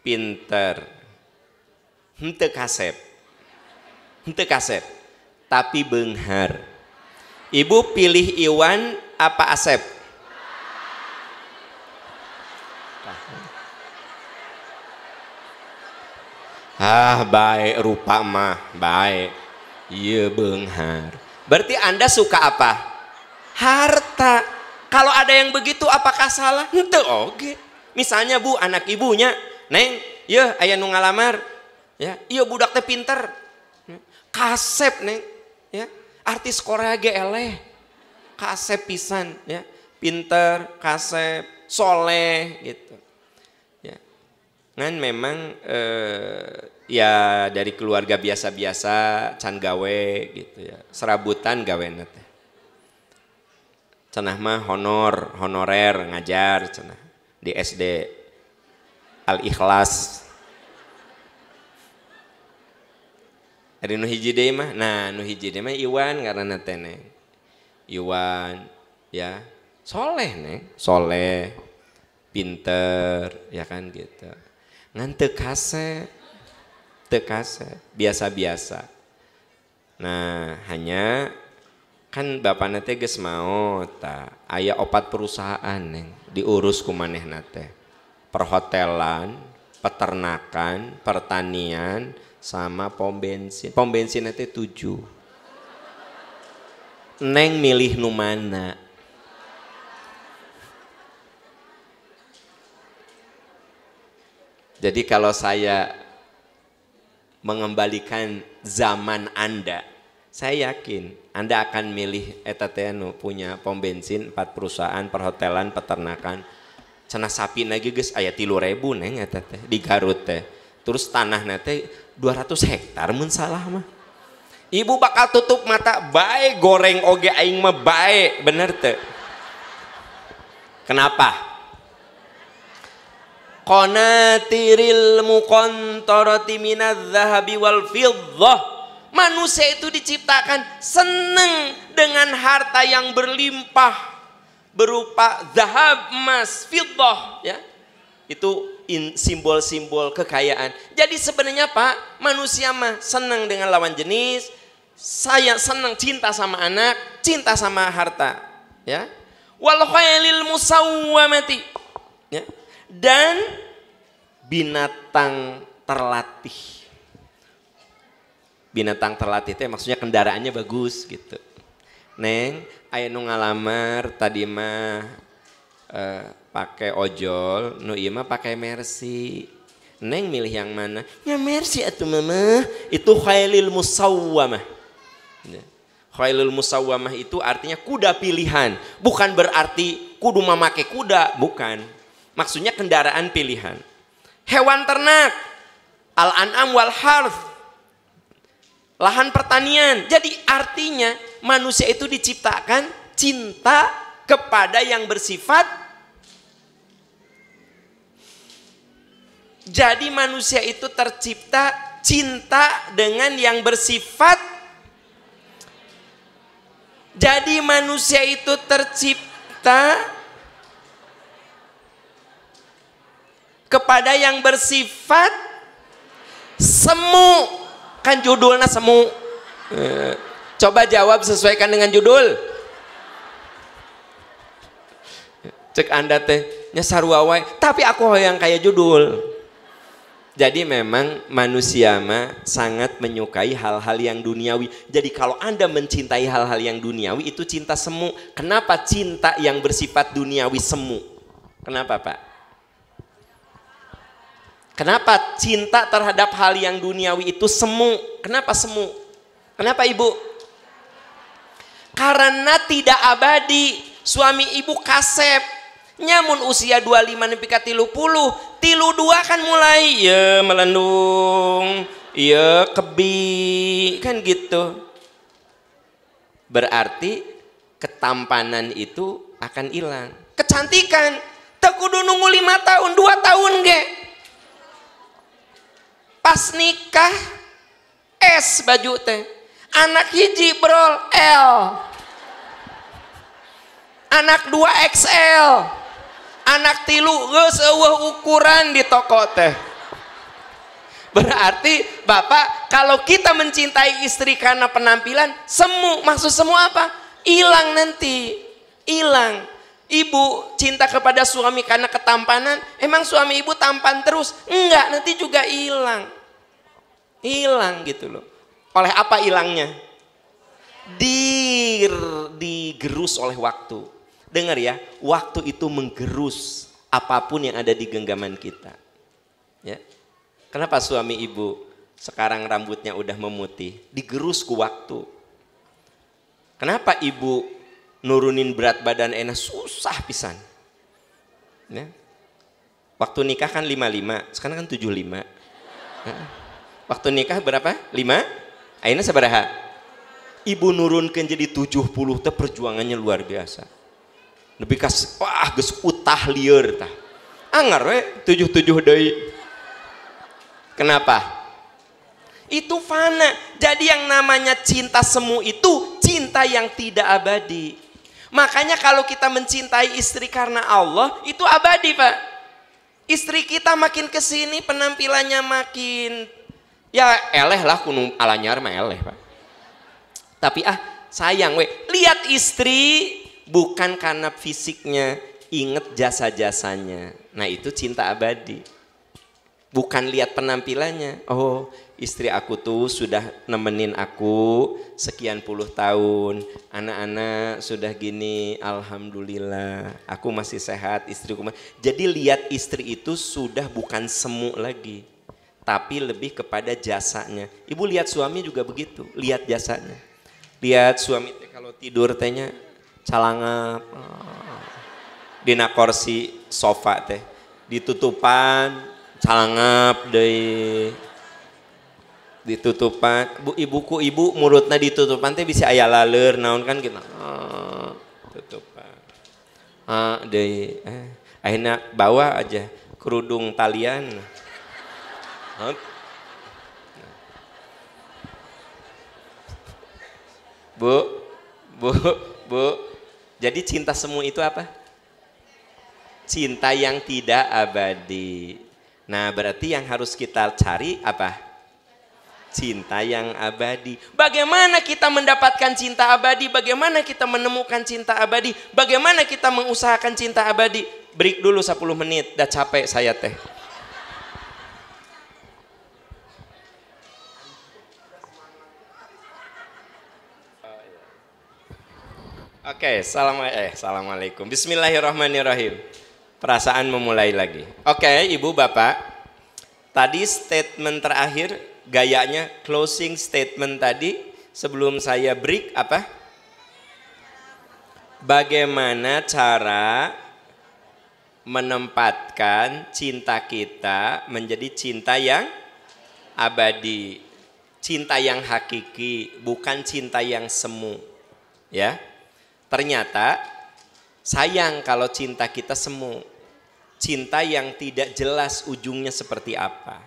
pinter, henteu kasep, tapi beunghar. Ibu pilih Iwan apa Asep? Baik rupa mah baik. Iya beunghar. Berarti Anda suka apa? Harta. Kalau ada yang begitu apakah salah? Henteu oge. Misalnya Bu, anak ibunya, Neng, ya aya nu ngalamar, ya, iya budak teh pinter, Kasep Neng, ya, artis Korea ge eleh, Kasep pisan, ya, pinter, Kasep, soleh, gitu, ya, kan memang ya dari keluarga biasa-biasa, can gawe, gitu ya, serabutan gawe nate, cenah mah honorer ngajar, cenah di SD Al-Ikhlas. Ada nu hiji deui mah, nah nu hiji deui mah Iwan ngaranna teh Neng. Iwan ya, soleh Neng, soleh, pinter, ya kan gitu. Ngan teu kasep, biasa-biasa. Nah, hanya kan bapakna teh geus maot tah, aya 4 perusahaan Neng diurus ku manehna teh. Perhotelan, peternakan, pertanian, sama pom bensin. Pom bensin itu 7. Neng milih nu mana? Jadi kalau saya mengembalikan zaman Anda, saya yakin Anda akan milih eta teh nu punya pom bensin, 4 perusahaan, perhotelan, peternakan. Cenah sapi lagi geus aya 3.000 Neng eta teh di Garut teh. Terus tanah teh 200 hektar mun salah mah. Ibu bakal tutup mata, bae goreng oge aing mah bae, bener teu? Kenapa? Qanatiril muqantarati minadz zahabi wal fiddah. Manusia itu diciptakan seneng dengan harta yang berlimpah berupa zahab, emas, fiddah, ya. Itu simbol-simbol kekayaan. Jadi sebenarnya Pak, manusia mah senang dengan lawan jenis, saya senang cinta sama anak, cinta sama harta, ya. Wal khailil musawwamati, ya. Dan binatang terlatih. Binatang terlatih itu maksudnya kendaraannya bagus gitu. Neng, aya nu ngalamar tadi mah pakai ojol, nu ieu mah pakai Mercy. Neng milih yang mana? Ya Mercy atuh mama. Itu khailil musawwamah. Khailul musawwamah itu artinya kuda pilihan, bukan berarti kudu memakai kuda, bukan. Maksudnya kendaraan pilihan. Hewan ternak, al-an'am wal harth, lahan pertanian. Jadi artinya manusia itu diciptakan cinta kepada yang bersifat. Jadi manusia itu tercipta cinta dengan yang bersifat. Jadi manusia itu tercipta kepada yang bersifat semu. Kan judulnya semu. Coba jawab sesuaikan dengan judul. Cek Anda teh nya sarua wae, tapi aku yang kayak judul. Jadi memang manusia sangat menyukai hal-hal yang duniawi. Jadi kalau Anda mencintai hal-hal yang duniawi itu cinta semu. Kenapa cinta yang bersifat duniawi semu? Kenapa Pak? Kenapa cinta terhadap hal yang duniawi itu semu? Kenapa semu? Kenapa Ibu? Karena tidak abadi. Suami Ibu kasep. Nyamun usia 25 nepi ka 30, 32 kan mulai ya melendung, ya kebi, kan gitu. Berarti ketampanan itu akan hilang. Kecantikan, tak kudu nunggu 5 tahun, 2 tahun ge. Pas nikah, S baju teh. Anak hiji brol L. Anak 2 XL. Anak 3 geus eueuh ukuran di toko teh. Berarti Bapak, kalau kita mencintai istri karena penampilan, semu. Maksud semu apa? Hilang nanti. Hilang. Ibu cinta kepada suami karena ketampanan, emang suami ibu tampan terus? Enggak, nanti juga hilang. Hilang gitu loh. Oleh apa hilangnya? Digerus oleh waktu. Dengar ya, waktu itu menggerus apapun yang ada di genggaman kita. Ya. Kenapa suami ibu sekarang rambutnya udah memutih? Digerus ke waktu. Kenapa ibu nurunin berat badan enak susah pisan? Ya. Waktu nikah kan 55, sekarang kan 75. Waktu nikah berapa? 5? Akhirnya sabaraha? Ibu nurunkan jadi 70, teh perjuangannya luar biasa. Lebih kas, wah geus utah lieur tah. Anggar we 77 deui. Kenapa? Itu fana. Jadi yang namanya cinta semu itu cinta yang tidak abadi. Makanya kalau kita mencintai istri karena Allah, itu abadi Pak. Istri kita makin kesini penampilannya makin, ya eleh lah kuno alanyar mah eleh Pak. Tapi sayang we, lihat istri bukan karena fisiknya, inget jasa-jasanya. Nah itu cinta abadi. Bukan lihat penampilannya. Oh istri aku tuh sudah nemenin aku sekian puluh tahun. Anak-anak sudah gini, alhamdulillah. Aku masih sehat, istriku. Jadi lihat istri itu sudah bukan semu lagi. Tapi lebih kepada jasanya. Ibu lihat suami juga begitu, lihat jasanya. Lihat suami kalau tidur tehnya calangap dina kursi sofa teh ditutupan calangap deui ditutupan ibuku ibu murutna ditutupan teh bisa aya laleur naon kan gitu tutupan deui akhirnya bawa aja kerudung talian Bu jadi cinta semu itu apa? Cinta yang tidak abadi. Nah berarti yang harus kita cari apa? Cinta yang abadi. Bagaimana kita mendapatkan cinta abadi? Bagaimana kita menemukan cinta abadi? Bagaimana kita mengusahakan cinta abadi? Break dulu 10 menit, dah capek saya teh. Oke, assalamualaikum. Bismillahirrahmanirrahim. Perasaan memulai lagi. Oke, ibu bapak. Tadi statement terakhir, gayanya closing statement tadi sebelum saya break apa? Bagaimana cara menempatkan cinta kita menjadi cinta yang abadi, cinta yang hakiki, bukan cinta yang semu, ya. Ternyata sayang kalau cinta kita semu, cinta yang tidak jelas ujungnya seperti apa.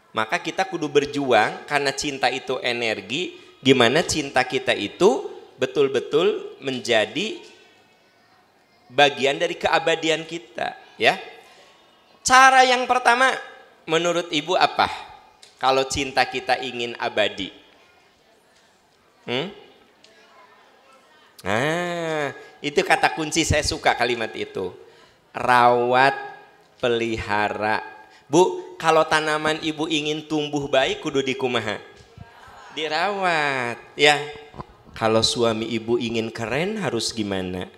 Maka kita kudu berjuang karena cinta itu energi, gimana cinta kita itu betul-betul menjadi bagian dari keabadian kita, ya. Cara yang pertama menurut ibu apa? Kalau cinta kita ingin abadi. Nah, itu kata kunci, saya suka kalimat itu. Rawat, pelihara. Bu, kalau tanaman ibu ingin tumbuh baik kudu dikumaha? Dirawat, ya. Kalau suami ibu ingin keren harus gimana?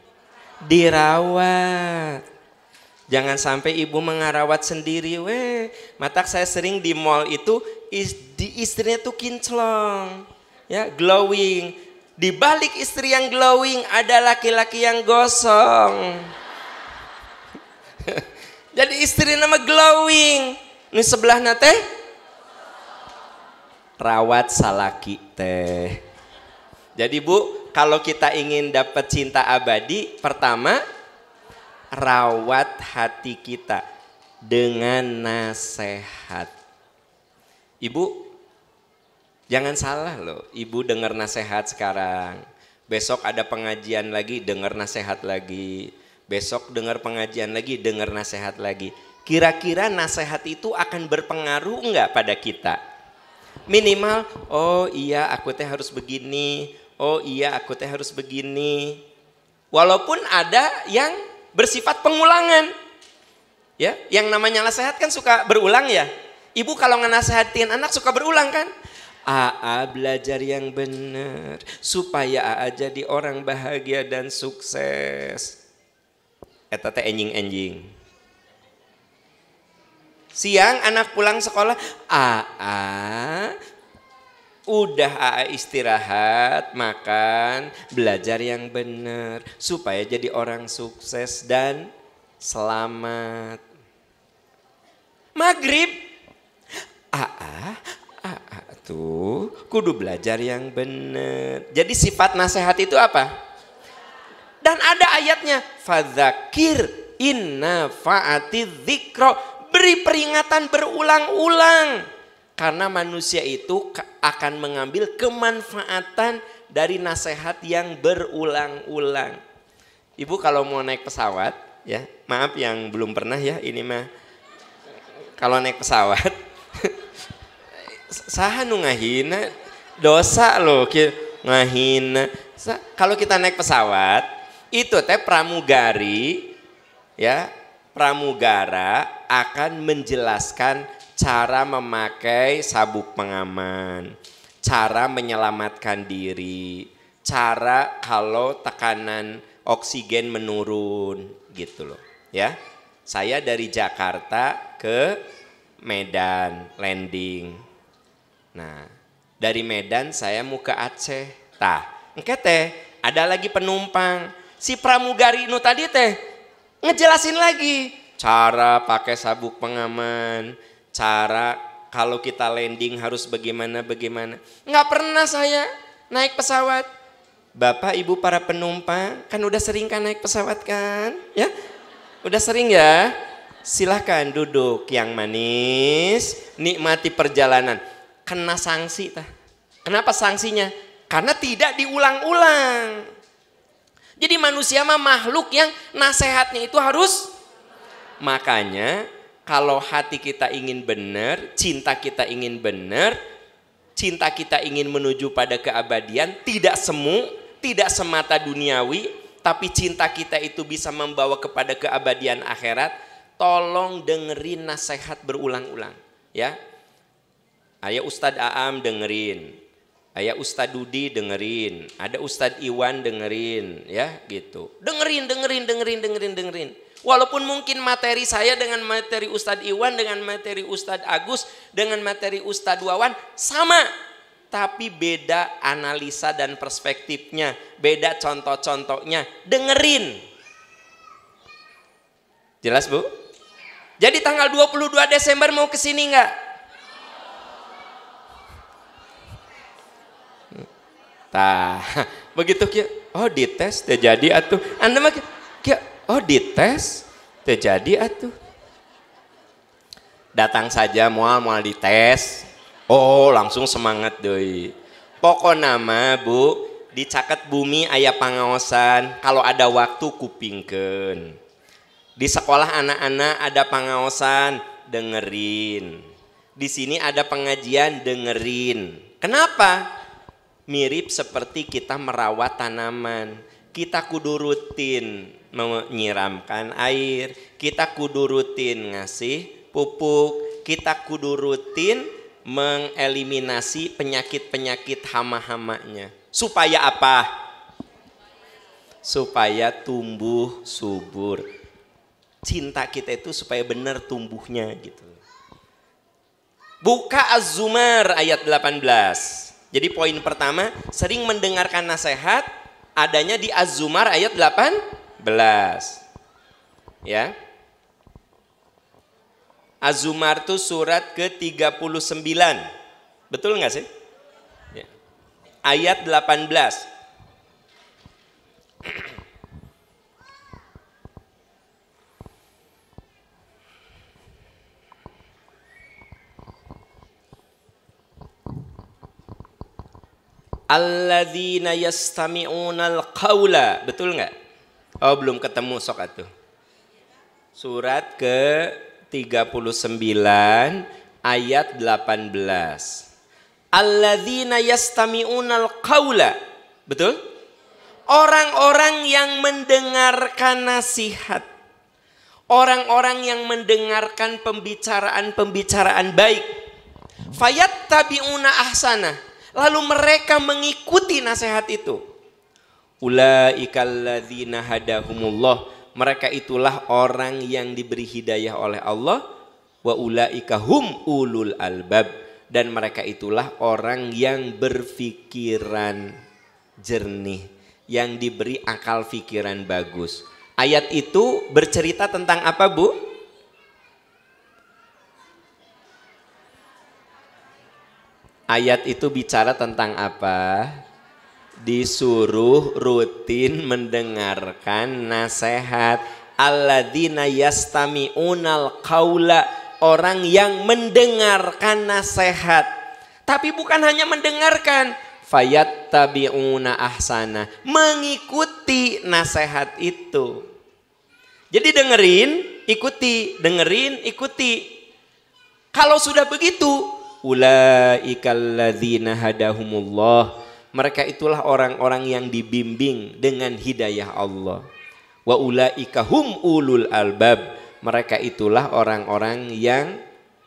Dirawat. Jangan sampai ibu mengarawat sendiri, Matak saya sering di mall itu istrinya tuh kinclong, ya, glowing. Di balik istri yang glowing ada laki-laki yang gosong. Jadi istri nama glowing, ini sebelah nate rawat salaki teh. Jadi Bu, kalau kita ingin dapat cinta abadi, pertama rawat hati kita dengan nasihat. Ibu, jangan salah loh, ibu dengar nasihat sekarang. Besok ada pengajian lagi, dengar nasihat lagi. Besok dengar pengajian lagi, dengar nasihat lagi. Kira-kira nasihat itu akan berpengaruh enggak pada kita? Minimal, oh iya aku teh harus begini, oh iya aku teh harus begini. Walaupun ada yang bersifat pengulangan, ya, yang namanya nasihat kan suka berulang ya. Ibu kalau ngenasehatin anak suka berulang kan. Aa belajar yang benar supaya Aa jadi orang bahagia dan sukses. Eta teh enjing-enjing. Siang anak pulang sekolah, Aa udah Aa istirahat, makan, belajar yang benar supaya jadi orang sukses dan selamat. Maghrib, Aa tuh kudu belajar yang benar. Jadi sifat nasihat itu apa? Dan ada ayatnya, fadzakir inna fa'ati dzikra. Beri peringatan berulang-ulang. Karena manusia itu akan mengambil kemanfaatan dari nasihat yang berulang-ulang. Ibu kalau mau naik pesawat, ya, maaf yang belum pernah ya, ini mah kalau naik pesawat saha nu ngahina dosa loh ngahina. Kalau kita naik pesawat itu teh pramugari, ya, pramugara akan menjelaskan cara memakai sabuk pengaman, cara menyelamatkan diri, cara kalau tekanan oksigen menurun gitu loh, ya. Saya dari Jakarta ke Medan landing. Nah, dari Medan saya mau ke Aceh. Tah, engke teh ada lagi penumpang. Si pramugari nu tadi teh ngejelasin lagi cara pakai sabuk pengaman, cara kalau kita landing harus bagaimana. Nggak pernah saya naik pesawat. Bapak Ibu para penumpang kan udah sering kan naik pesawat kan, ya? Udah sering ya? Silahkan duduk yang manis, nikmati perjalanan. Kena sanksi tah. Kenapa sanksinya? Karena tidak diulang-ulang. Jadi manusia mah makhluk yang nasihatnya itu harus. Makanya kalau hati kita ingin benar, cinta kita ingin benar, cinta kita ingin menuju pada keabadian, tidak semu, tidak semata duniawi, tapi cinta kita itu bisa membawa kepada keabadian akhirat. Tolong dengerin nasihat berulang-ulang, ya. Aya Ustadz Aam dengerin, aya Ustadz Dudi dengerin, ada Ustadz Iwan dengerin, ya gitu. Dengerin. Walaupun mungkin materi saya dengan materi Ustadz Iwan, dengan materi Ustadz Agus, dengan materi Ustadz Wawan sama, tapi beda analisa dan perspektifnya, beda contoh-contohnya. Dengerin. Jelas Bu? Jadi tanggal 22 Desember mau kesini enggak? Tah, begitu kia, oh dites teh jadi atuh. Anda mah kia, oh dites teh jadi atuh. Datang saja moal dites. Oh, langsung semangat deui. Pokona mah Bu, di caket bumi aya pangaosan, kalau ada waktu kupingkeun. Di sekolah anak-anak ada pangaosan, dengerin. Di sini ada pengajian, dengerin. Kenapa? Mirip seperti kita merawat tanaman. Kita kudu menyiramkan air, kita kudu rutin ngasih pupuk, kita kudu rutin mengeliminasi penyakit-penyakit hama-hamanya. Supaya apa? Supaya tumbuh subur. Cinta kita itu supaya benar tumbuhnya gitu. Buka Az-Zumar ayat 18. Jadi poin pertama, sering mendengarkan nasihat adanya di Az-Zumar ayat 18. Ya. Az-Zumar itu surat ke-39. Betul nggak sih? Ya. Ayat 18. Alladzina yastami'unal qawla. Betul nggak? Oh belum ketemu sok atuh. Surat ke-39 ayat 18. Alladzina yastami'unal qawla. Betul? Orang-orang yang mendengarkan nasihat. Orang-orang yang mendengarkan pembicaraan-pembicaraan baik. Fayattabi'una ahsana. Lalu mereka mengikuti nasihat itu. Ulaikal ladzina hadahumullah. Mereka itulah orang yang diberi hidayah oleh Allah. Wa ulaika hum ulul albab. Dan mereka itulah orang yang berpikiran jernih, yang diberi akal pikiran bagus. Ayat itu bercerita tentang apa, Bu? Ayat itu bicara tentang apa? Disuruh rutin mendengarkan nasihat. Alladzina yastami'unal qaula. Orang yang mendengarkan nasihat. Tapi bukan hanya mendengarkan. Fayattabi'una ahsana. Mengikuti nasihat itu. Jadi dengerin, ikuti. Dengerin, ikuti. Kalau sudah begitu, ulaikal ladzina hadahumullah. Mereka itulah orang-orang yang dibimbing dengan hidayah Allah. Wa ulaika hum ulul albab. Mereka itulah orang-orang yang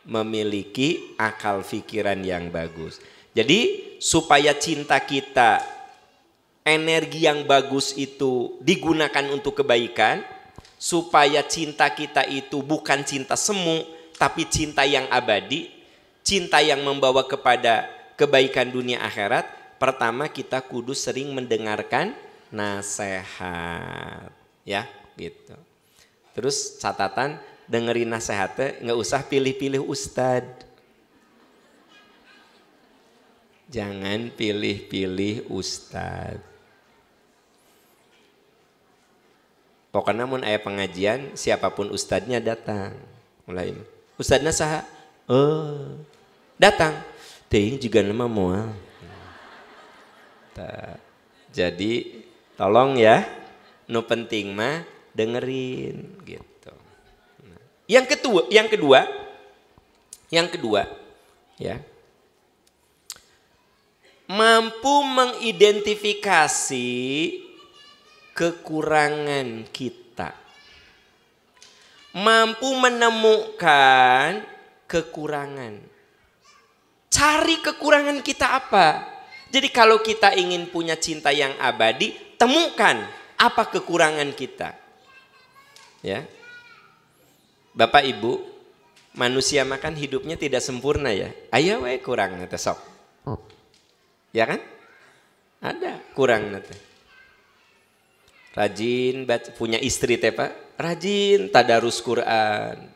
memiliki akal pikiran yang bagus. Jadi supaya cinta kita, energi yang bagus itu digunakan untuk kebaikan, supaya cinta kita itu bukan cinta semu, tapi cinta yang abadi, cinta yang membawa kepada kebaikan dunia akhirat, pertama kita kudu sering mendengarkan nasihat. Ya, gitu. Terus catatan, dengerin nasihatnya nggak usah pilih-pilih ustadz. Jangan pilih-pilih ustadz. Pokoknya mun aya pengajian, siapapun ustadznya datang. Mulai ustadznya saha? Oh, datang. Teuing juga nama moal. Jadi tolong ya, nu penting mah dengerin gitu. Yang kedua ya. Mampu mengidentifikasi kekurangan kita. Mampu menemukan kekurangan. Cari kekurangan kita apa? Jadi kalau kita ingin punya cinta yang abadi, temukan apa kekurangan kita. Ya. Bapak Ibu, manusia makan hidupnya tidak sempurna ya. Aya we kurang nanti sok. Ya kan? Ada kurang nanti. Rajin punya istri teh Pak, rajin tadarus Quran.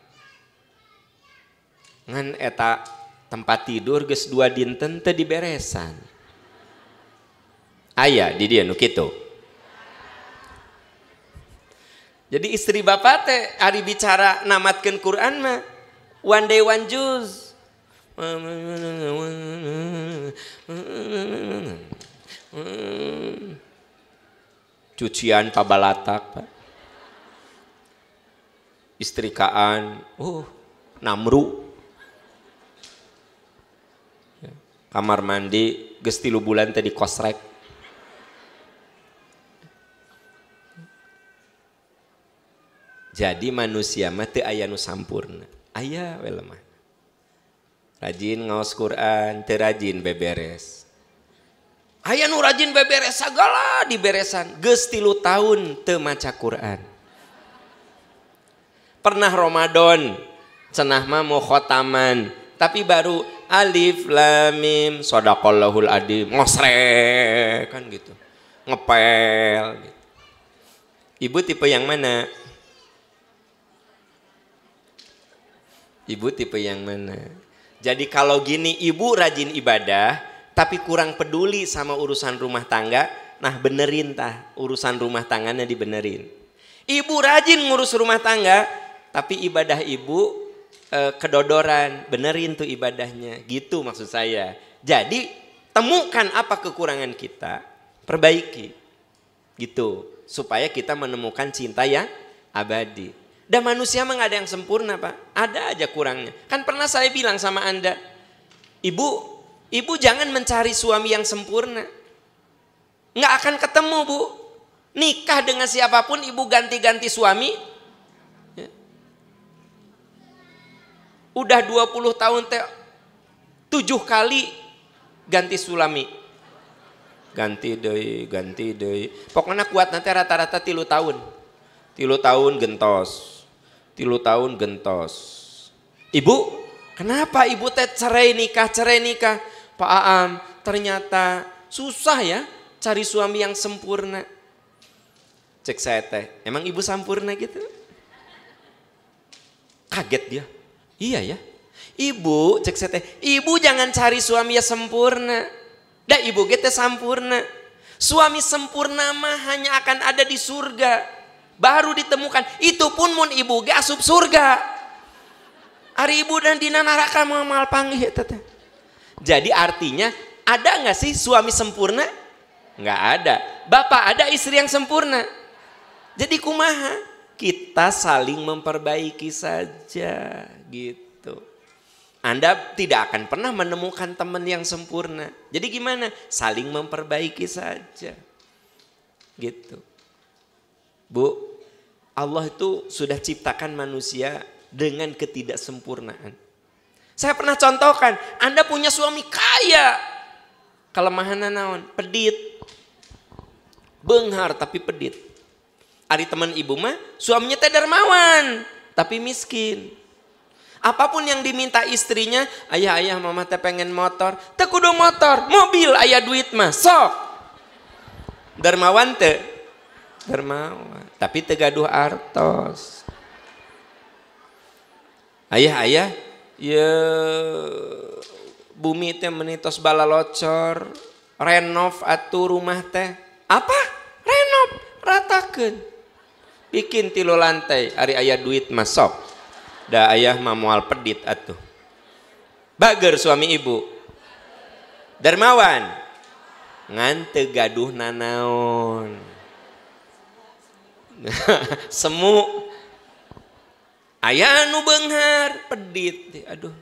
Ngan eta tempat tidur geus 2 dinten teu diberesan. Aya di dia nu kitu. Jadi istri bapak teh ari bicara namatkeun Quran mah one day one juz. Cucian pabalatak Pak. Istrikaan, namru. Kamar mandi geus 3 bulan teh dikosrek. Jadi manusia mah teu aya nu sampurna. Aya we lemah. Rajin ngaos Quran, teu rajin beberes. Aya nu rajin beberes sagala diberesan, geus 3 tahun teu maca Quran. Pernah Ramadan, cenah mah mau khotaman, tapi baru alif lam mim shadaqallahul adzim, ngosrek kan gitu. Ngepel gitu. Ibu tipe yang mana? Ibu tipe yang mana? Jadi kalau gini ibu rajin ibadah tapi kurang peduli sama urusan rumah tangga, nah benerin tah urusan rumah tangganya dibenerin. Ibu rajin ngurus rumah tangga tapi ibadah ibu kedodoran, benerin tuh ibadahnya, gitu maksud saya. Jadi temukan apa kekurangan kita, perbaiki, gitu supaya kita menemukan cinta yang abadi. Dan manusia mah gak ada yang sempurna Pak, ada aja kurangnya. Kan pernah saya bilang sama Anda, ibu jangan mencari suami yang sempurna, nggak akan ketemu Bu. Nikah dengan siapapun ibu ganti-ganti suami, ya. Udah 20 tahun 7 kali ganti sulami, ganti deui. Pokoknya kuat nanti rata-rata 3 tahun. 3 tahun gentos. 3 tahun gentos. Ibu, kenapa ibu teh cerai nikah? Pak Aam, ternyata susah ya cari suami yang sempurna. Cek saya teh, emang ibu sempurna gitu? Kaget dia. Iya ya. Ibu, cek saya teh, ibu jangan cari suami yang sempurna. Dah ibu kita sempurna. Suami sempurna mah hanya akan ada di surga. Baru ditemukan, itu pun mun ibu ge asup surga. Ari ibu dan dina neraka mal panggih teteh. Jadi artinya ada nggak sih suami sempurna? Nggak ada. Bapak ada istri yang sempurna. Jadi kumaha? Kita saling memperbaiki saja gitu. Anda tidak akan pernah menemukan teman yang sempurna. Jadi gimana? Saling memperbaiki saja. Gitu. Bu, Allah itu sudah ciptakan manusia dengan ketidaksempurnaan. Saya pernah contohkan, Anda punya suami kaya, kelemahannya naon? Pedit. Beunghar tapi pedit. Ari teman ibu mah, suaminya teh dermawan, tapi miskin. Apapun yang diminta istrinya, ayah mama teh pengen motor, teu kudu motor, mobil aya duit mah, sok. Dermawan teh? Dermawan, tapi teu gaduh artos. Ayah, ya bumi teh menitos balalocor, renov atuh rumah teh. Apa? Renov, ratakeun. Bikin 3 lantai, ari aya duit masuk. Da ayah mah moal pedit atuh. Bager suami ibu. Dermawan. Ngan teu gaduh nanaon. Semu. Aya nu beunghar, pedit. Aduh.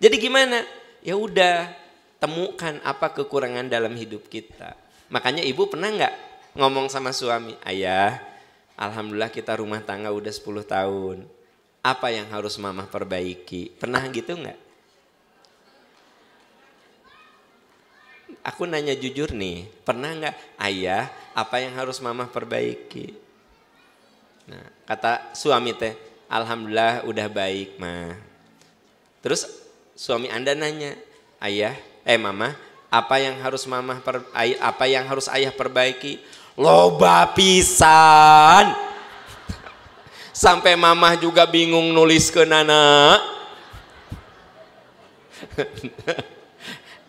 Jadi gimana? Ya udah, temukan apa kekurangan dalam hidup kita. Makanya ibu pernah nggak ngomong sama suami, ayah, alhamdulillah kita rumah tangga udah 10 tahun. Apa yang harus mama perbaiki? Pernah gitu nggak? Aku nanya jujur nih, pernah nggak, ayah, apa yang harus mama perbaiki? Nah, kata suami teh, alhamdulillah udah baik mah. Terus suami Anda nanya, ayah, mama, apa yang harus apa yang harus ayah perbaiki? Loba pisan. Sampai mama juga bingung nulis ke nana.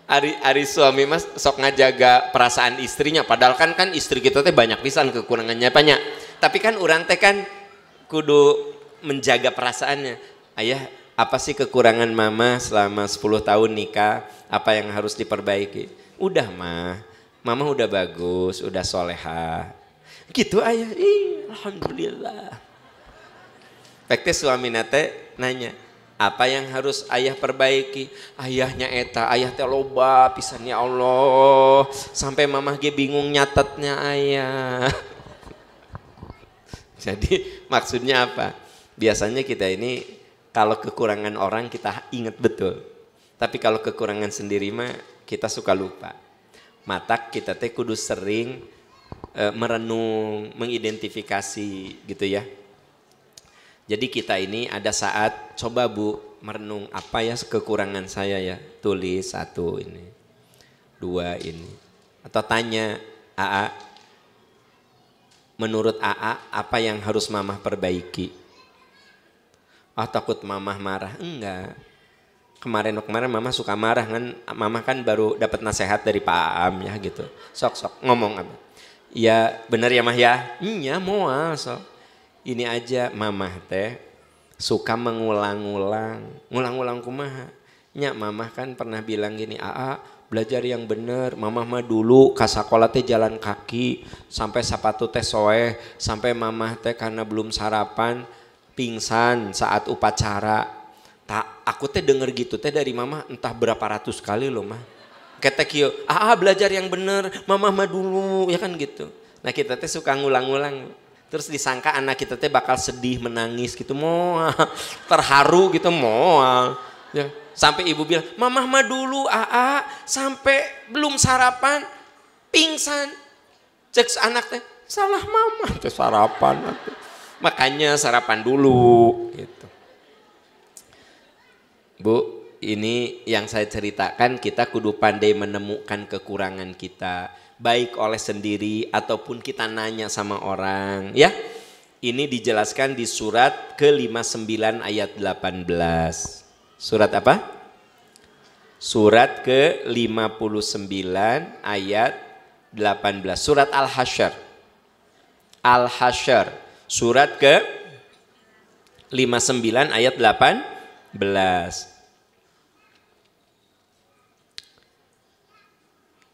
Ari suami mas sok ngajaga perasaan istrinya, padahal kan istri kita teh banyak pisan kekurangannya banyak. Tapi kan orang teh kan kudu menjaga perasaannya. Ayah, apa sih kekurangan mama selama 10 tahun nikah? Apa yang harus diperbaiki? Udah mah, mama udah bagus, udah soleha. Gitu ayah, alhamdulillah. Pekte suami nate nanya, apa yang harus ayah perbaiki? Ayahnya eta, ayah teh loba pisan ya Allah. Sampai mamah ge bingung nyatetnya ayah. Jadi maksudnya apa? Biasanya kita ini kalau kekurangan orang kita ingat betul. Tapi kalau kekurangan sendiri mah kita suka lupa. Matak kita teh kudu sering merenung, mengidentifikasi gitu ya. Jadi kita ini ada saat coba Bu merenung apa ya kekurangan saya ya. Tulis 1 ini, 2 ini. Atau tanya AA, menurut AA apa yang harus Mamah perbaiki? Takut Mamah marah? Enggak. Kemarin Mamah suka marah kan, Mamah kan baru dapat nasihat dari Pak Aam ya gitu. Sok ngomong apa? Ya bener ya Mah ya? Iya moal sok. Ini aja Mamah teh suka ngulang-ngulang kumaha. Nya Mamah kan pernah bilang gini, AA belajar yang bener, Mamah mah dulu ka sakola teh jalan kaki sampai sepatu teh soeh, sampai Mamah teh karena belum sarapan pingsan saat upacara. Aku teh denger gitu teh dari Mamah entah berapa ratus kali loh Mah. Ketek kieu, belajar yang bener, Mamah mah dulu ya kan gitu. Nah kita teh suka ngulang-ngulang. Terus disangka anak kita teh bakal sedih, menangis gitu, moal, terharu gitu moal. Ya. Sampai ibu bilang, Mamah mah dulu sampai belum sarapan pingsan. Cek anak teh, salah Mamah teh sarapan. Makanya sarapan dulu gitu. Bu, ini yang saya ceritakan kita kudu pandai menemukan kekurangan kita. Baik oleh sendiri ataupun kita nanya sama orang. Ya, ini dijelaskan di surat ke-59 ayat 18. Surat apa? Surat ke-59 ayat 18. Surat Al-Hasyr. Al-Hasyr. Surat ke-59 ayat 18.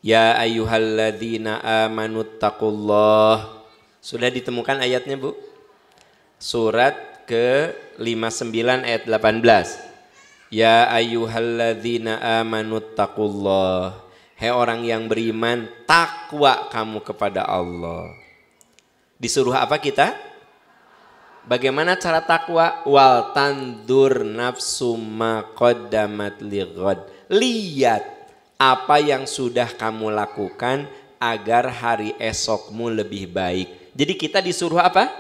Ya ayyuhalladzina amanuttaqullah. Sudah ditemukan ayatnya Bu? Surat ke-59 ayat 18. Ya ayyuhalladzina amanuttaqullah. Hei orang yang beriman, takwa kamu kepada Allah. Disuruh apa kita? Bagaimana cara takwa? Wal tandur nafsu ma qaddamat lighad. Lihat apa yang sudah kamu lakukan agar hari esokmu lebih baik. Jadi kita disuruh apa?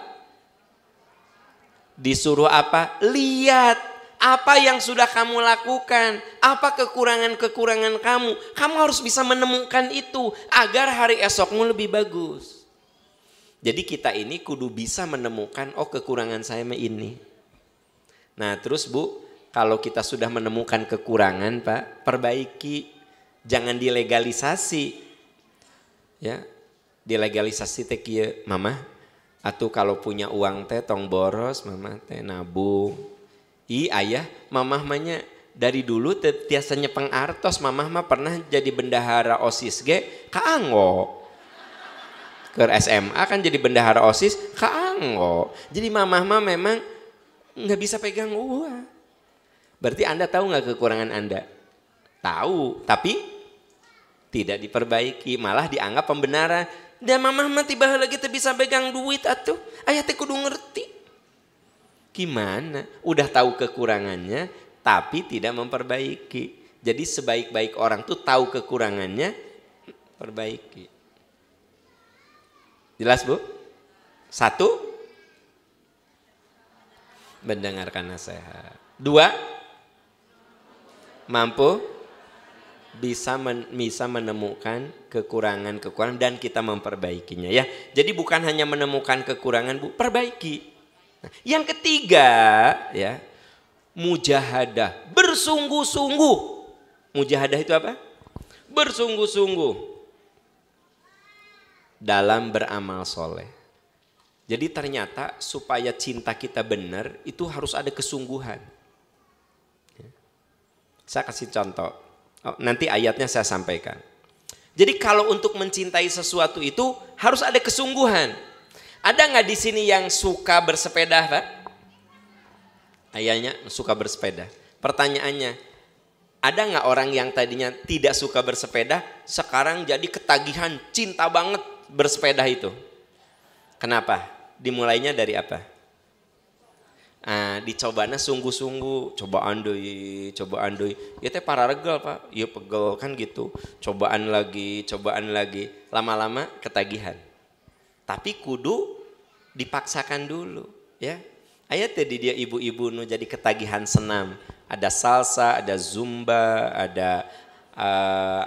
Disuruh apa? Lihat apa yang sudah kamu lakukan. Apa kekurangan-kekurangan kamu. Kamu harus bisa menemukan itu agar hari esokmu lebih bagus. Jadi kita ini kudu bisa menemukan, kekurangan saya ini. Nah terus Bu, kalau kita sudah menemukan kekurangan Pak, perbaiki. Jangan dilegalisasi. Ya, dilegalisasi teh kieu, Mamah. Atuh kalau punya uang teh tong boros, Mamah teh nabung. Ayah, Mamah mahnya dari dulu teh tiasa nyepeng artos, Mamah mah pernah jadi bendahara OSIS ge kaanggo. Ke SMA kan jadi bendahara OSIS kaanggo. Jadi Mamah mah memang nggak bisa pegang uang. Berarti Anda tahu nggak kekurangan Anda? Tahu, tapi tidak diperbaiki, malah dianggap pembenaran. Dan Mamah mah tiba lagi teh bisa pegang duit atuh. Aya teh kudu ngerti. Gimana? Udah tahu kekurangannya tapi tidak memperbaiki. Jadi sebaik-baik orang tuh tahu kekurangannya, perbaiki. Jelas Bu? 1, mendengarkan nasihat. 2, mampu bisa menemukan kekurangan-kekurangan dan kita memperbaikinya ya. Jadi bukan hanya menemukan kekurangan Bu, perbaiki. Nah, yang ketiga ya, mujahadah, bersungguh-sungguh. Mujahadah itu apa? Bersungguh-sungguh dalam beramal soleh. Jadi ternyata supaya cinta kita benar itu harus ada kesungguhan. Saya kasih contoh. Nanti ayatnya saya sampaikan. Jadi kalau untuk mencintai sesuatu itu harus ada kesungguhan. Ada nggak di sini yang suka bersepeda, Pak? Ayahnya suka bersepeda. Pertanyaannya, ada nggak orang yang tadinya tidak suka bersepeda, sekarang jadi ketagihan, cinta banget bersepeda itu? Kenapa? Dimulainya dari apa? Nah, dicobana sungguh-sungguh, cobaan deui. Ya teh para regel Pak, ya pegel kan gitu. Cobaan lagi. Lama-lama ketagihan. Tapi kudu dipaksakan dulu ya. Aya teh di dia ibu-ibu nu jadi ketagihan senam. Ada salsa, ada zumba, ada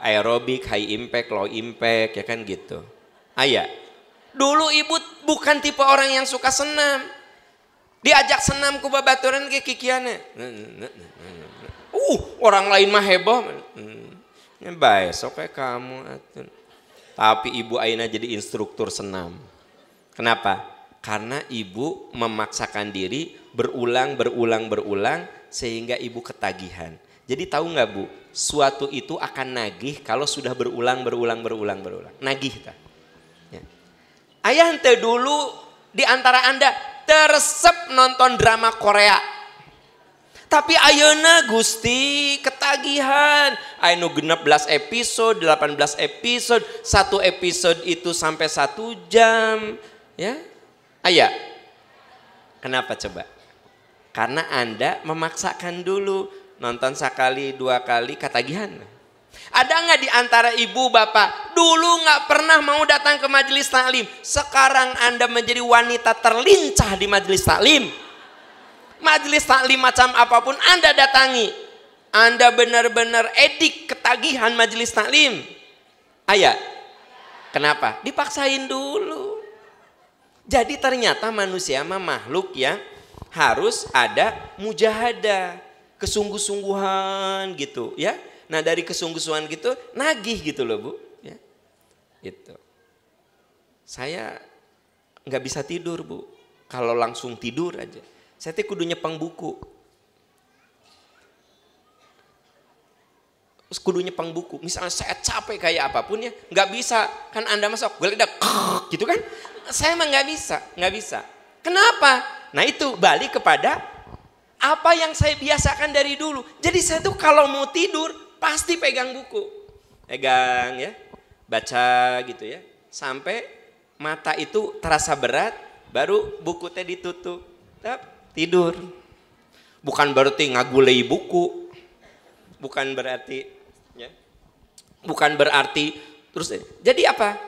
aerobik, high impact, low impact ya kan gitu. Aya. Dulu ibu bukan tipe orang yang suka senam. Diajak senam ku babaturan ke kikiana. Orang lain mah heboh. Bae sok kamu atuh. Tapi ibu ayeuna jadi instruktur senam. Kenapa? Karena ibu memaksakan diri berulang sehingga ibu ketagihan. Jadi tahu nggak Bu, suatu itu akan nagih kalau sudah berulang. Nagih tak? Ya. Ayah ente dulu di antara Anda teresep nonton drama Korea. Tapi ayeuna Gusti ketagihan. Anu 16 episode, 18 episode, satu episode itu sampai 1 jam. Ya, aya. Kenapa coba? Karena Anda memaksakan dulu. Nonton sekali, 2 kali ketagihan. Ada nggak di antara ibu bapak dulu nggak pernah mau datang ke majelis taklim, sekarang Anda menjadi wanita terlincah di majelis taklim. Majelis taklim macam apapun Anda datangi, Anda benar-benar edik ketagihan majelis taklim. Ayah, kenapa? Dipaksain dulu. Jadi ternyata manusia mah makhluk yang harus ada mujahadah, kesungguh-sungguhan gitu ya. Nah dari kesungguhan gitu nagih gitu loh Bu ya. Itu saya nggak bisa tidur Bu kalau langsung tidur aja. Saya tuh kudu nyepeng buku. Misalnya saya capek kayak apapun ya, nggak bisa kan Anda masuk geledak gitu kan. Saya mah nggak bisa. Kenapa? Nah itu balik kepada apa yang saya biasakan dari dulu. Jadi saya tuh kalau mau tidur pasti pegang buku, pegang ya, baca gitu ya, sampai mata itu terasa berat, baru buku teh ditutup, tidur. Bukan berarti ngagulei buku, bukan berarti terus. Jadi apa?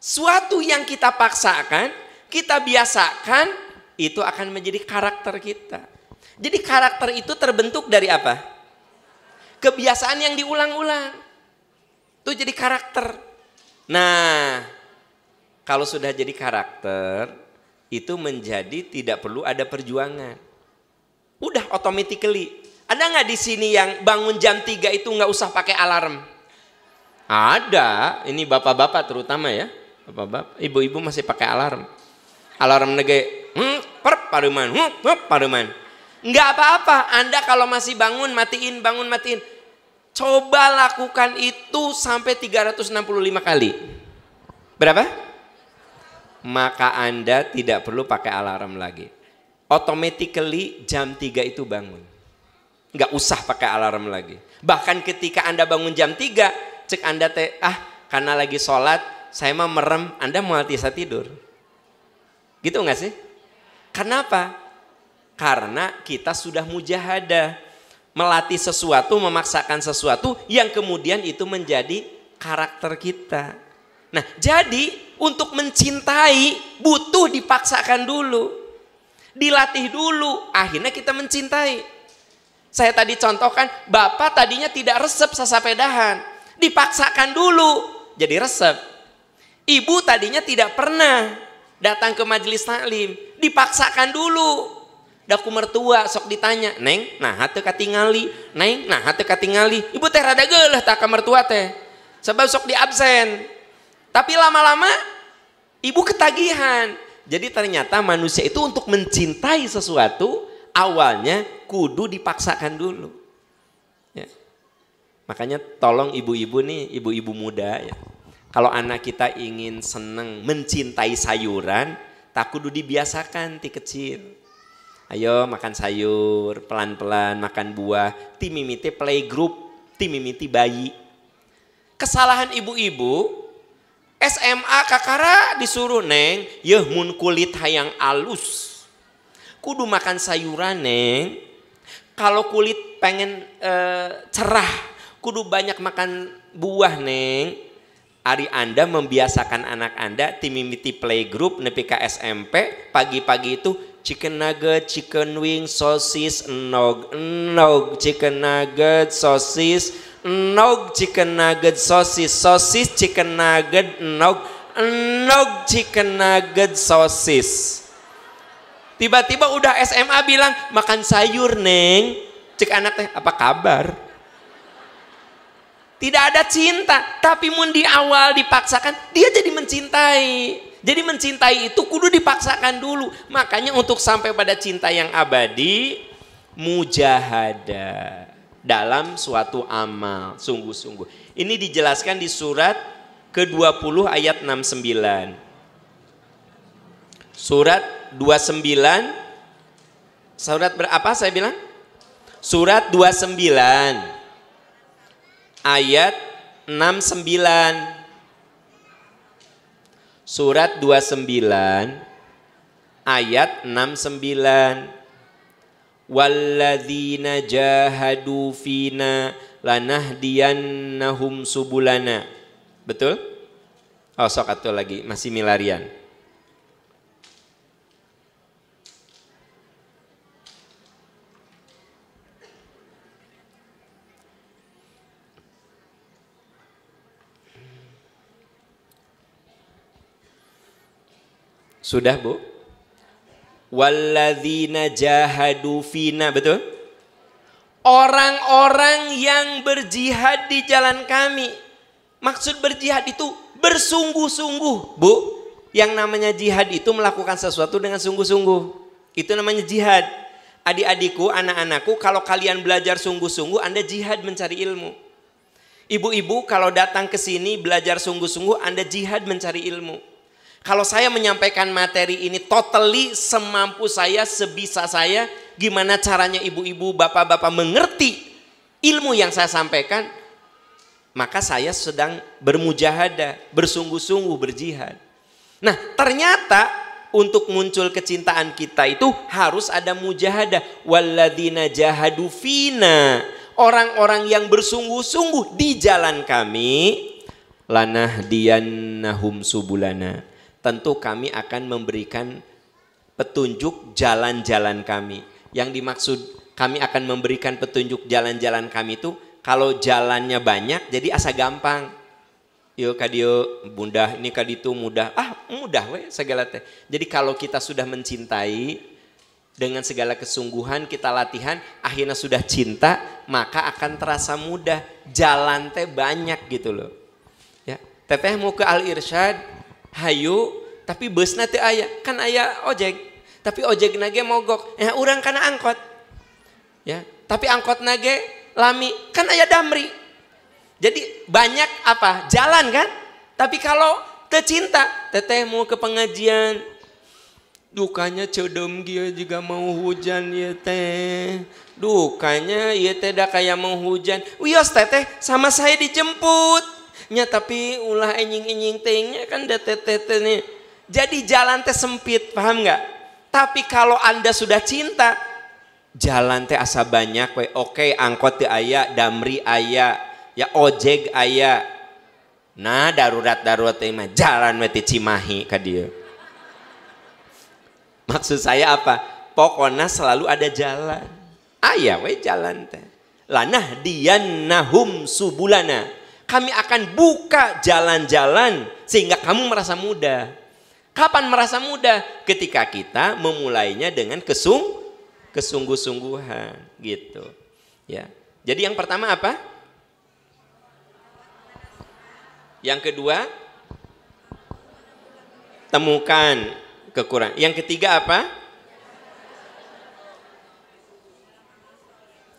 Suatu yang kita paksakan, kita biasakan, itu akan menjadi karakter kita. Jadi karakter itu terbentuk dari apa? Kebiasaan yang diulang-ulang. Itu jadi karakter. Nah, kalau sudah jadi karakter, itu menjadi tidak perlu ada perjuangan. Udah automatically. Ada nggak di sini yang bangun jam 3 itu nggak usah pakai alarm? Ada. Ini bapak-bapak terutama ya. Bapak-bapak, ibu-ibu masih pakai alarm. Alarm nege, paruman. Nggak apa-apa. Anda kalau masih bangun matiin. Coba lakukan itu sampai 365 kali. Berapa? Maka Anda tidak perlu pakai alarm lagi. Automatically jam 3 itu bangun. Nggak usah pakai alarm lagi. Bahkan ketika Anda bangun jam 3, cek Anda karena lagi sholat, saya mah merem, Anda mau bisa tidur. Gitu nggak sih? Kenapa? Karena kita sudah mujahadah. Melatih sesuatu, memaksakan sesuatu yang kemudian itu menjadi karakter kita. Nah jadi untuk mencintai butuh dipaksakan dulu. Dilatih dulu, akhirnya kita mencintai. Saya tadi contohkan, bapak tadinya tidak resep sasapedahan. Dipaksakan dulu, jadi resep. Ibu tadinya tidak pernah datang ke majelis taklim. Dipaksakan dulu. Daku mertua sok ditanya, Neng, nah hate katingali, Neng, nah hate katingali. Ibu teh rada geuleuh tak ka mertua teh. Sebab sok di absen. Tapi lama-lama ibu ketagihan. Jadi ternyata manusia itu untuk mencintai sesuatu awalnya kudu dipaksakan dulu. Ya. Makanya tolong ibu-ibu nih, ibu-ibu muda ya. Kalau anak kita ingin seneng mencintai sayuran, tak kudu dibiasakan ti kecil. Ayo makan sayur, pelan-pelan makan buah, ti mimiti playgroup, ti mimiti bayi. Kesalahan ibu-ibu, SMA kakara disuruh Neng, yeuh mun kulit hayang alus. kudu makan sayuran neng. Kalau kulit pengen cerah, kudu banyak makan buah neng. Ari Anda membiasakan anak Anda timimiti playgroup nepi ka SMP, pagi-pagi itu chicken nugget, chicken wing, sosis, enog, chicken nugget, sosis, enog, chicken nugget, sosis, sosis, chicken nugget, enog, chicken nugget, sosis. Tiba-tiba udah SMA bilang makan sayur neng. Cek anak teh apa kabar? Tidak ada cinta, tapi mun di awal dipaksakan, dia jadi mencintai. Jadi mencintai itu kudu dipaksakan dulu. Makanya untuk sampai pada cinta yang abadi, mujahadah dalam suatu amal, sungguh-sungguh. Ini dijelaskan di surat ke-20 ayat 69. Surat 29, surat berapa saya bilang? Surat 29 ayat 69. Surat 29 ayat 69. Walladzina jahadu fina lanahdiyannahum subulana. Betul? Oh, sok atuh lagi, masih milarian. Sudah Bu? Walladzina jahadu fina, betul? Orang-orang yang berjihad di jalan kami. Maksud berjihad itu bersungguh-sungguh, Bu. Yang namanya jihad itu melakukan sesuatu dengan sungguh-sungguh. Itu namanya jihad. Adik-adikku, anak-anakku, kalau kalian belajar sungguh-sungguh, Anda jihad mencari ilmu. Ibu-ibu kalau datang ke sini belajar sungguh-sungguh, Anda jihad mencari ilmu. Kalau saya menyampaikan materi ini totally semampu saya, sebisa saya, gimana caranya ibu-ibu, bapak-bapak mengerti ilmu yang saya sampaikan, maka saya sedang bermujahadah, bersungguh-sungguh berjihad. Nah, ternyata untuk muncul kecintaan kita itu harus ada mujahadah. Walladzina jahadu fina, orang-orang yang bersungguh-sungguh di jalan kami, lanahdiyannahum subulana. Tentu kami akan memberikan petunjuk jalan-jalan kami. Yang dimaksud kami akan memberikan petunjuk jalan-jalan kami itu kalau jalannya banyak jadi asa gampang. Yo kadio mudah, ini kaditu mudah. Mudah we segala teh. Jadi kalau kita sudah mencintai dengan segala kesungguhan kita latihan, akhirnya sudah cinta, maka akan terasa mudah. Jalan teh banyak gitu loh. Ya, teteh mau ke Al-Irsyad, hayu, tapi busna teu aya, kan aya ojek, tapi ojek nage mogok, urang kana angkot, ya, tapi angkot nage lami, kan aya damri, jadi banyak apa, jalan kan, tapi kalau teu cinta, teteh mau ke pengajian, dukanya cedem dia juga mau hujan ya teh, dukanya ya teh dah kayak mau hujan, wios teteh sama saya dijemput. Nya tapi ulah enjing-enjing tengnya kan da teteh nih. Jadi jalan teh sempit, paham nggak? Tapi kalau Anda sudah cinta, jalan teh asa banyak we. Oke, angkot teh aya, damri aya, ya ojek aya. Nah, darurat-darurat teh mah jalan we ti Cimahi ka dieu. Maksud saya apa? Pokoknya selalu ada jalan. Aya we jalan teh. Lanahdiyannahum subulana. Kami akan buka jalan-jalan sehingga kamu merasa mudah. Kapan merasa mudah? Ketika kita memulainya dengan kesungguh-sungguhan gitu. Ya. Jadi yang pertama apa? Yang kedua, temukan kekurangan. Yang ketiga apa?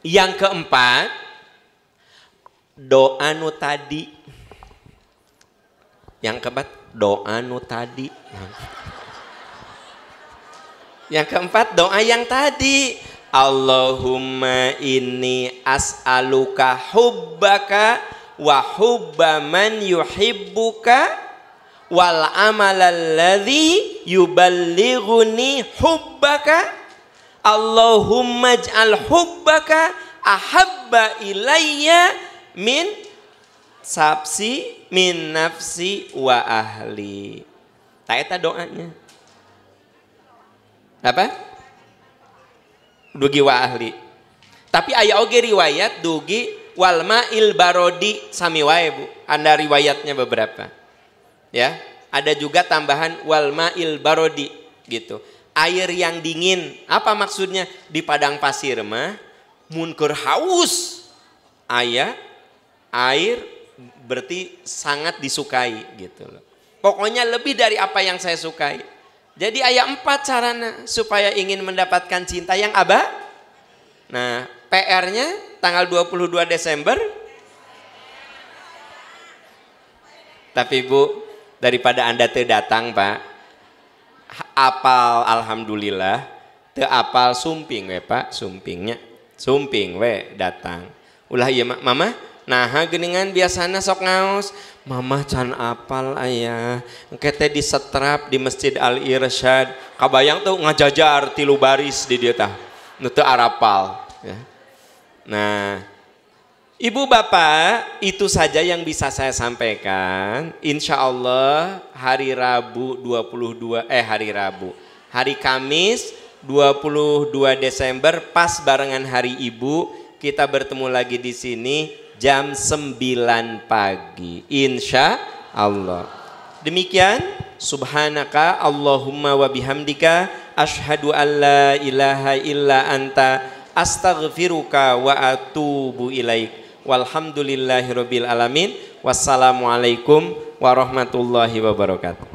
Yang keempat, doa nu tadi. Yang keempat, doa nu tadi. Yang keempat, doa yang tadi. Allahumma inni as'aluka hubbaka wa hubba man yuhibbuka wal amalalladzi yuballighuni hubbaka Allahumma ij'al hubbaka ahabba ilayya min min nafsi wa ahli. Tak eta doanya. Apa? Dugi wa ahli. Tapi aya oge riwayat dugi wal ma'il barodi sami wae Bu. Anda riwayatnya beberapa. Ya, ada juga tambahan wal ma'il barodi gitu. Air yang dingin. Apa maksudnya? Di padang pasir mah mun keur haus aya air berarti sangat disukai gitu loh. Pokoknya lebih dari apa yang saya sukai. Jadi ayat 4 carana supaya ingin mendapatkan cinta yang abah. Nah, PR-nya tanggal 22 Desember. Tapi Bu, daripada Anda teu datang Pak, apal alhamdulillah, teu apal sumping we Pak, sumpingnya. Sumping we datang. Ulah ieu Mama, nah geuningan biasana sok ngaos. Mama can apal ayah, engke teh disetrap di Masjid Al Irsyad. Kabayang tuh ngajajar 3 baris di dieu tah. Nu teu arapal ya. Nah, Ibu Bapak, itu saja yang bisa saya sampaikan. Insya Allah hari Rabu hari Kamis 22 Desember pas barengan hari Ibu, kita bertemu lagi di sini jam 9 pagi insya Allah. Demikian, subhanaka Allahumma wa bihamdika asyhadu an la ilaha illa anta astaghfiruka wa atubu ilaik. Walhamdulillahirabbil alamin. Wassalamualaikum warahmatullahi wabarakatuh.